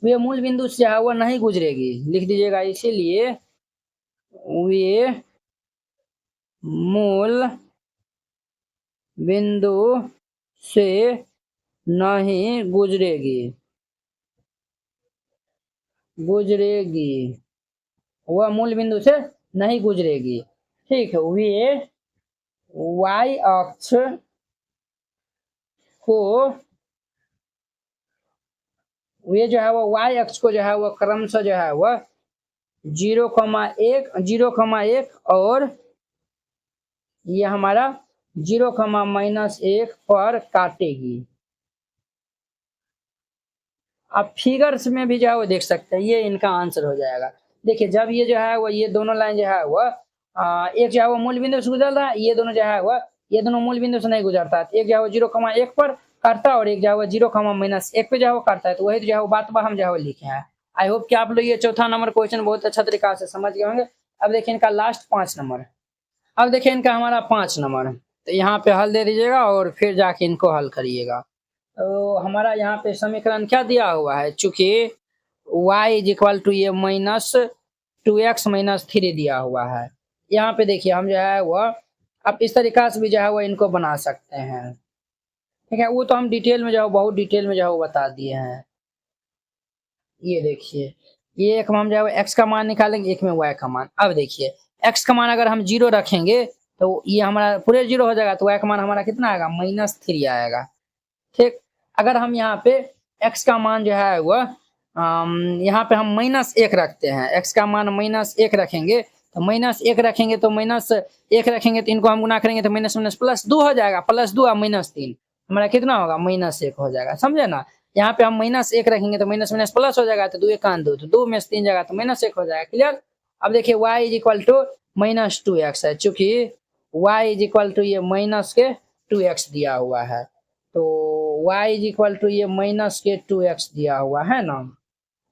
वे मूल बिंदु से जो है वो नहीं गुजरेगी। लिख दीजिएगा, इसीलिए वे मूल बिंदु से नहीं गुजरेगी, वह मूल बिंदु से नहीं गुजरेगी। ठीक है, वे y अक्ष को, ये जो है वो y अक्ष को जो है वो क्रमशः जो है वह 0,1 और ये हमारा 0,-1 पर काटेगी। आप फिगर्स में भी जो है वो देख सकते हैं, ये इनका आंसर हो जाएगा। देखिए जब ये जो है वो ये दोनों लाइन जो है वह एक जो है वो मूल बिंदु से गुजर रहा है, ये दोनों जो है वह ये दोनों मूल बिंदु से नहीं गुजरता है। एक जो है वो 0,1 पर काटता है और एक जो है वो 0,-1 पे जो है वो काटता है। तो वही जो है वो बात हम जो है वो लिखे हैं। आई होप कि आप लोग ये चौथा नंबर क्वेश्चन बहुत अच्छा तरीका से समझ गए होंगे। अब देखिए इनका लास्ट 5 नंबर। अब देखिए इनका हमारा 5 नंबर, तो यहाँ पे हल दे दीजिएगा और फिर जाके इनको हल करिएगा। तो हमारा यहाँ पे समीकरण क्या दिया हुआ है, चूंकि y इज इक्वल टू ये -2x-3 दिया हुआ है। यहाँ पे देखिए हम जो है वह आप इस तरीका से भी जो है वो इनको बना सकते हैं, ठीक है। वो तो हम डिटेल में जो है बहुत डिटेल में जो है वो बता दिए हैं। ये देखिए ये एक हम जो है x का मान निकालेंगे, एक में y का मान। अब देखिए x का मान अगर हम 0 रखेंगे तो ये हमारा पूरे 0 हो जाएगा, तो y का मान हमारा कितना आएगा, -3 आएगा, ठीक। अगर हम यहाँ पे x का मान जो है वह यहाँ पे हम -1 रखते हैं, x का मान -1 रखेंगे तो -1 रखेंगे तो -1 रखेंगे तो इनको हम गुना करेंगे तो +2 हो जाएगा, +2 और -3 हमारा कितना होगा, -1 हो जाएगा, समझे ना। यहाँ पे हम -1 रखेंगे तो माइनस प्लस हो जाएगा, तो 2 1 2 तो 2 में से 3 जाएगा तो -1 हो जाएगा, क्लियर। अब देखिए y is equal to -2x है, चूंकि y इज इक्वल टू ये -2x दिया हुआ है, तो y इज इक्वल टू ये -2x दिया हुआ है ना।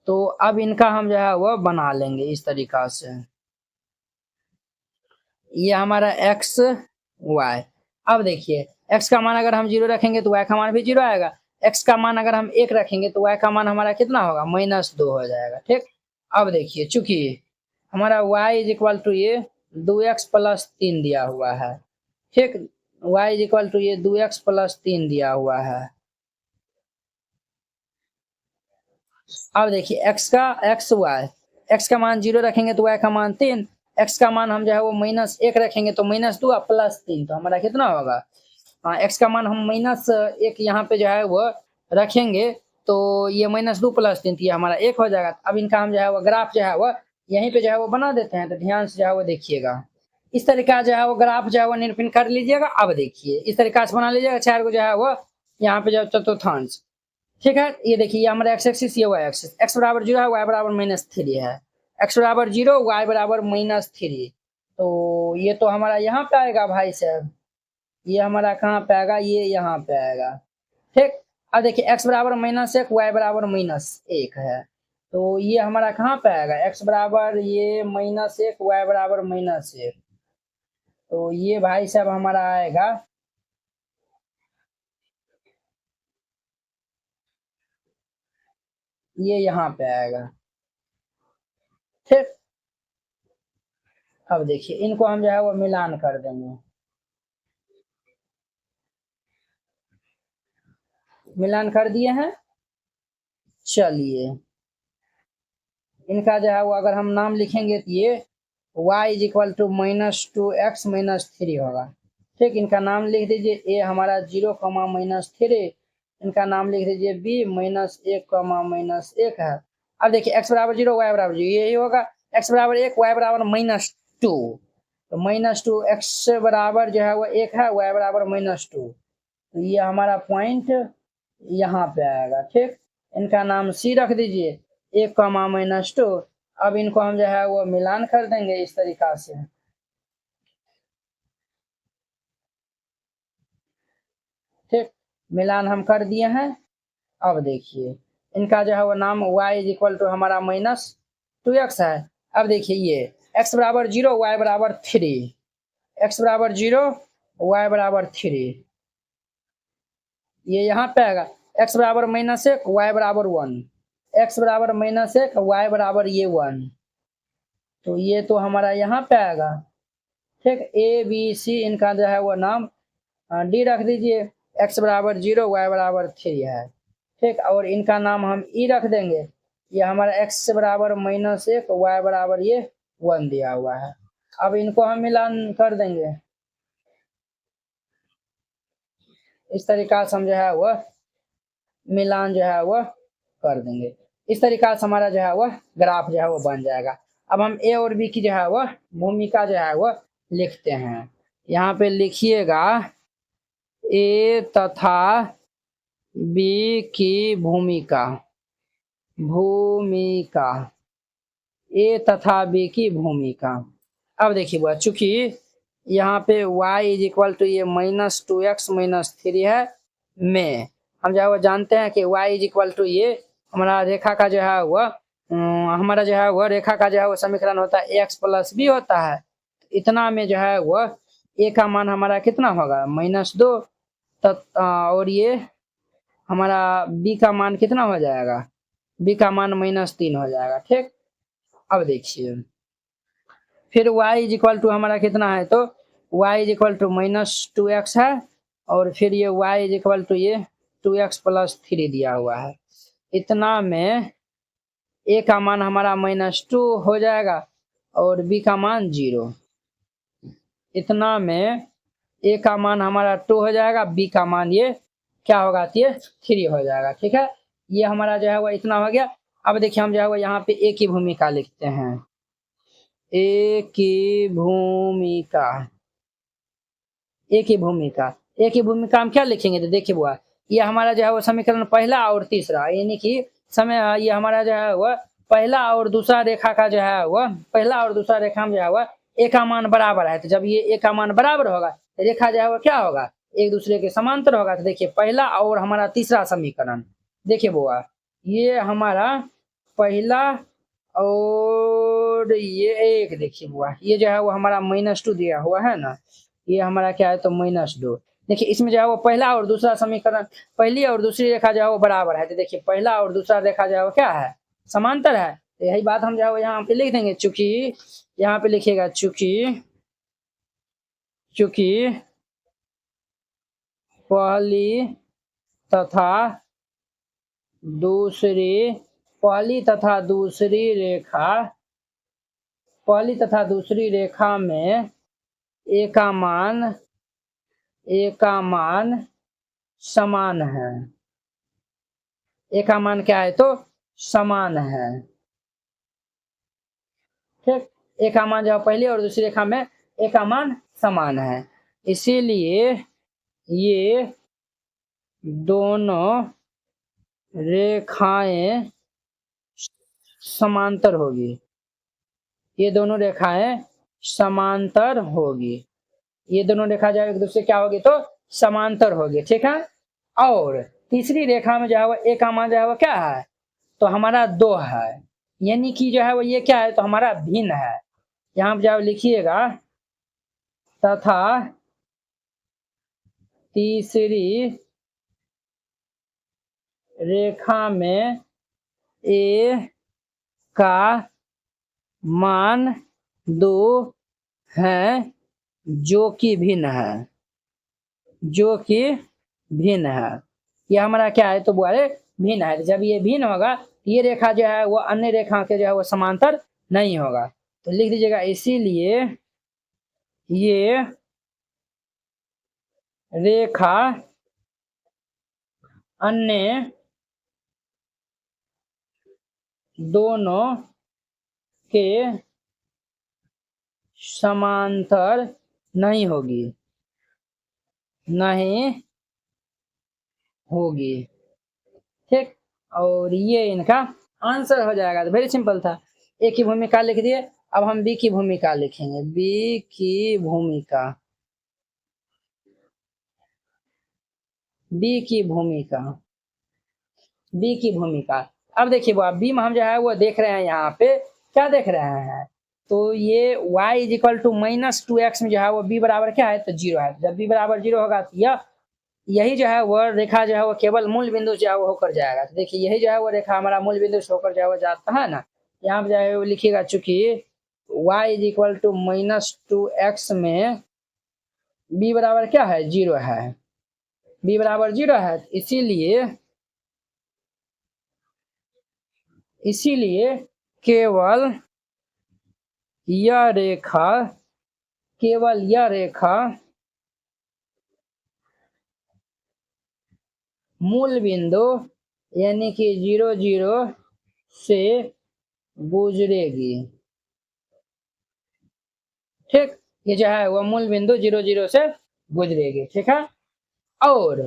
तो अब इनका हम जो है वो बना लेंगे इस तरीका से, ये हमारा x y। अब देखिए x का मान अगर हम 0 रखेंगे तो y का मान भी 0 आएगा, x का मान अगर हम 1 रखेंगे तो y का मान हमारा कितना होगा, -2 हो जाएगा, ठीक। अब देखिए चूंकि हमारा y इज इक्वल टू ये 2x + 3 दिया हुआ है, ठीक। y इज इक्वल टू ये 2x + 3 दिया हुआ है। अब देखिए x का मान 0 रखेंगे तो y का मान 3, x का मान हम जो है वो -1 रखेंगे तो -2 + 3 तो हमारा कितना होगा, x का मान हम -1 यहाँ पे जो है वो रखेंगे तो ये -2 + 3 तो ये हमारा 1 हो जाएगा। अब इनका हम जो है वो ग्राफ जो है वो यहीं पे जो है वो बना देते हैं, तो ध्यान से जो है वो देखिएगा। इस तरीका जो है वो ग्राफ जो है वो निरूपण कर लीजिएगा। अब देखिए इस तरीका से बना लीजिएगा, 4 को जो है वो यहाँ पे जो चतुर्थांश, ठीक है। ये देखिए हमारा x एक्सिस, ये y एक्सिस, x बराबर 0 है, y बराबर -3 है, x बराबर 0 y बराबर -3, तो ये तो हमारा यहाँ पे आएगा भाई साहब, ये हमारा कहाँ पे आएगा, ये यहाँ पे आएगा, ठीक। अब देखिए x बराबर -1 y बराबर -1 है, तो ये हमारा कहाँ पे आएगा, x बराबर ये -1 y बराबर -1, तो ये भाई साहब हमारा आएगा ये यहाँ पे आएगा, ठीक। अब देखिए इनको हम जो है वो मिलान कर देंगे, मिलान कर दिए हैं। चलिए इनका जो है वो अगर हम नाम लिखेंगे तो ये y is equal to -2x -3 होगा, ठीक। इनका नाम लिख दीजिए, a हमारा 0, -3, इनका नाम लिख दीजिए b -1, है। अब देखिए x बराबर 0 y बराबर 0 यही होगा, x बराबर 1 y बराबर -2, तो -2 x बराबर जो है वो 1 है, y बराबर -2, तो ये हमारा पॉइंट यहाँ पे आएगा, ठीक। इनका नाम c रख दीजिए, 1, -2। अब इनको हम जो है वो मिलान कर देंगे इस तरीका से, ठीक। मिलान हम कर दिए हैं। अब देखिए इनका जो है वो नाम y इज इक्वल टू हमारा -2x है। अब देखिए ये x बराबर 0 y बराबर 3, x बराबर 0 y बराबर 3, ये यहाँ पे आएगा, x बराबर -1 y बराबर 1, x बराबर -1 y बराबर ये 1, तो ये तो हमारा यहाँ पे आएगा, ठीक। ए बी सी इनका जो है वो नाम डी रख दीजिए, x बराबर 0 y बराबर 3 है, ठीक। और इनका नाम हम ई रख देंगे, ये हमारा x बराबर -1 y बराबर ये 1 दिया हुआ है। अब इनको हम मिलान कर देंगे, इस तरीका से हम जो है वह मिलान जो है वह कर देंगे। इस तरीका से हमारा जो है वह ग्राफ जो है वो बन जाएगा। अब हम ए और बी की जो है वह भूमिका जो है वह लिखते हैं। यहाँ पे लिखिएगा ए तथा बी की भूमिका, भूमिका ए तथा बी की भूमिका। अब देखिए बुआ, चूंकि यहाँ पे y इज इक्वल टू ये -2x-3 है में हम जो है वो जानते हैं कि y इज इक्वल टू ये हमारा रेखा का जो है वह हमारा जो है वह रेखा का जो है वो समीकरण होता है x प्लस बी होता है। इतना में जो है वह a का मान हमारा कितना होगा -2 और ये हमारा b का मान कितना हो जाएगा, b का मान -3 हो जाएगा। ठीक, अब देखिए फिर y इज इक्वल टू हमारा कितना है, तो y is equal to -2x है और फिर ये y इज इक्वल टू ये 2x+3 दिया हुआ है। इतना में a का मान हमारा -2 हो जाएगा और b का मान 0। इतना में a का मान हमारा 2 हो जाएगा, b का मान ये क्या होगा, ये 3 हो जाएगा। ठीक है, ये हमारा जो है वो इतना हो गया। अब देखिए हम जो है वो यहाँ पे a की भूमिका लिखते हैं। ए की भूमिका, ए की भूमिका, ए की भूमिका हम क्या लिखेंगे, तो देखिए बुआ, ये हमारा जो है वो समीकरण पहला और तीसरा, यानी कि समय ये हमारा जो है वह पहला और दूसरा रेखा का जो है वह पहला और दूसरा रेखा में जो है वह ए का मान बराबर है। तो जब ये ए का मान बराबर होगा तो रेखा जो है वह क्या होगा, एक दूसरे के समांतर होगा। तो देखिए पहला और हमारा तीसरा समीकरण, देखिए बुआ ये हमारा पहला और ये एक, देखिए बुआ ये जो है वो हमारा -2 दिया हुआ है ना, ये हमारा क्या है तो -2। देखिए इसमें जो है वो पहला और दूसरा समीकरण, पहली और दूसरी रेखा जो है वो बराबर है। तो देखिए पहला और दूसरा रेखा जो है वो क्या है, समांतर है। तो यही बात हम जो है वो यहाँ पे लिख देंगे, चूंकि यहाँ पे लिखिएगा चूंकि पहली तथा दूसरी रेखा, पहली तथा दूसरी रेखा में ए का मान समान है। ए का मान क्या है, तो समान है। ठीक, ए का मान जो पहली और दूसरी रेखा में ए का मान समान है, इसीलिए ये दोनों रेखाएं समांतर होगी, ये दोनों रेखाएं समांतर होगी, ये दोनों रेखा जो एक दूसरे क्या होगी, तो समांतर होगी। ठीक है, और तीसरी रेखा में जो है वो ए का मान जो है वो क्या है, तो हमारा 2 है, यानी कि जो है वो ये क्या है, तो हमारा भिन्न है। यहाँ पे जो लिखिएगा तथा तीसरी रेखा में ए का मान 2 है जो कि भिन्न है, जो कि भिन्न है। ये हमारा क्या है, तो बुआरे भिन्न है। जब ये भिन्न होगा ये रेखा जो है वो अन्य रेखा के जो है वो समांतर नहीं होगा। तो लिख दीजिएगा इसीलिए ये रेखा अन्य दोनों के समांतर नहीं होगी, नहीं होगी। ठीक, और ये इनका आंसर हो जाएगा। तो वेरी सिंपल था, ए की भूमिका लिख दिए। अब हम बी की भूमिका लिखेंगे, बी की भूमिका, बी की भूमिका, बी की भूमिका। अब देखिए वो बी में हम जो है वो देख रहे हैं, यहाँ पे क्या देख रहे हैं, तो ये y is equal to -2x में जो है वो b बराबर क्या है, तो 0 है। जब b बराबर 0 होगा तो यही जो है वो रेखा जो है वो केवल मूल बिंदु जो है वो होकर जाएगा। तो देखिए यही जो है वो रेखा हमारा मूल बिंदु से होकर जो है वो जाता है ना, यहाँ पे जो है वो लिखिएगा चूंकि y is equal to -2x में b बराबर क्या है, 0 है, b बराबर 0 है, इसीलिए केवल यह रेखा, केवल यह रेखा मूल बिंदु यानी कि 0 0 से गुजरेगी। ठीक, ये जो है वह मूल बिंदु 0 0 से गुजरेगी। ठीक है, और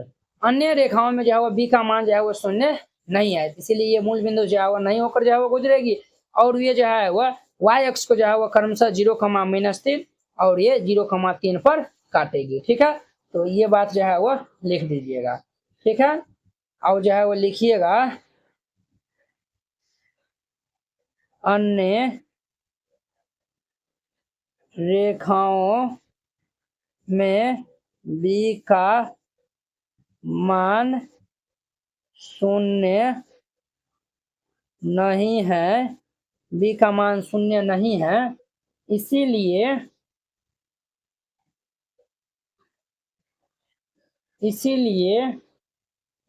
अन्य रेखाओं में जो है वो बी का मान जो है वो शून्य नहीं है, इसीलिए ये मूल बिंदु जो है वो नहीं होकर जो है वो गुजरेगी। और ये जो है वह वाई अक्ष को जो है वो क्रमशः 0,-3 और ये 0,3 पर काटेगी। ठीक है, तो ये बात जो है वो लिख दीजिएगा। ठीक है, और जो है वो लिखिएगा अन्य रेखाओं में बी का मान शून्य नहीं है, बी का मान शून्य नहीं है, इसीलिए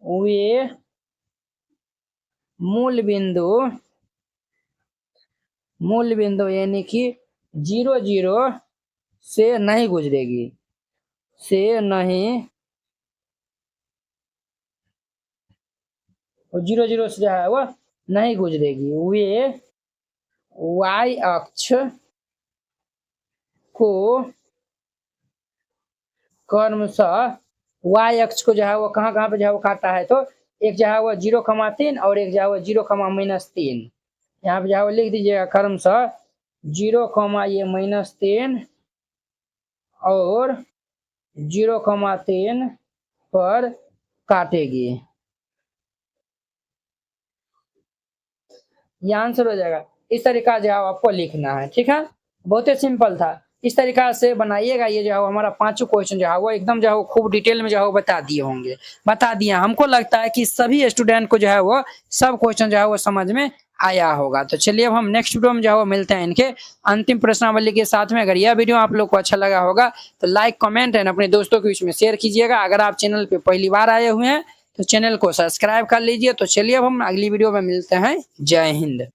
वे मूल बिंदु यानी कि 0 0 से नहीं गुजरेगी, से नहीं, और 0 0 से जो है वो नहीं गुजरेगी। वे वाई अक्ष को क्रमशः, वाई अक्ष को जो है वो कहाँ कहाँ पे जो है वो काटा है, तो एक जो है वो 0,3 और एक जो है वो 0,-3, यहाँ पे जो है वो लिख दीजिएगा क्रमशः 0,-3 और 0,3 पर काटेगी। ये आंसर हो जाएगा। इस तरीका जो है आपको लिखना है। ठीक है, बहुत ही सिंपल था, इस तरीका से बनाइएगा। ये जो है हमारा 5 क्वेश्चन जो है वो एकदम जो है वो खूब डिटेल में जो है वो बता दिए होंगे, बता दिया। हमको लगता है कि सभी स्टूडेंट को जो है वो सब क्वेश्चन जो है वो समझ में आया होगा। तो चलिए अब हम नेक्स्ट वीडियो में जो है वो मिलते हैं इनके अंतिम प्रश्नावली के साथ में। अगर यह वीडियो आप लोग को अच्छा लगा होगा तो लाइक, कमेंट एंड अपने दोस्तों के बीच में शेयर कीजिएगा। अगर आप चैनल पे पहली बार आए हुए हैं तो चैनल को सब्सक्राइब कर लीजिए। तो चलिए अब हम अगली वीडियो में मिलते हैं। जय हिंद।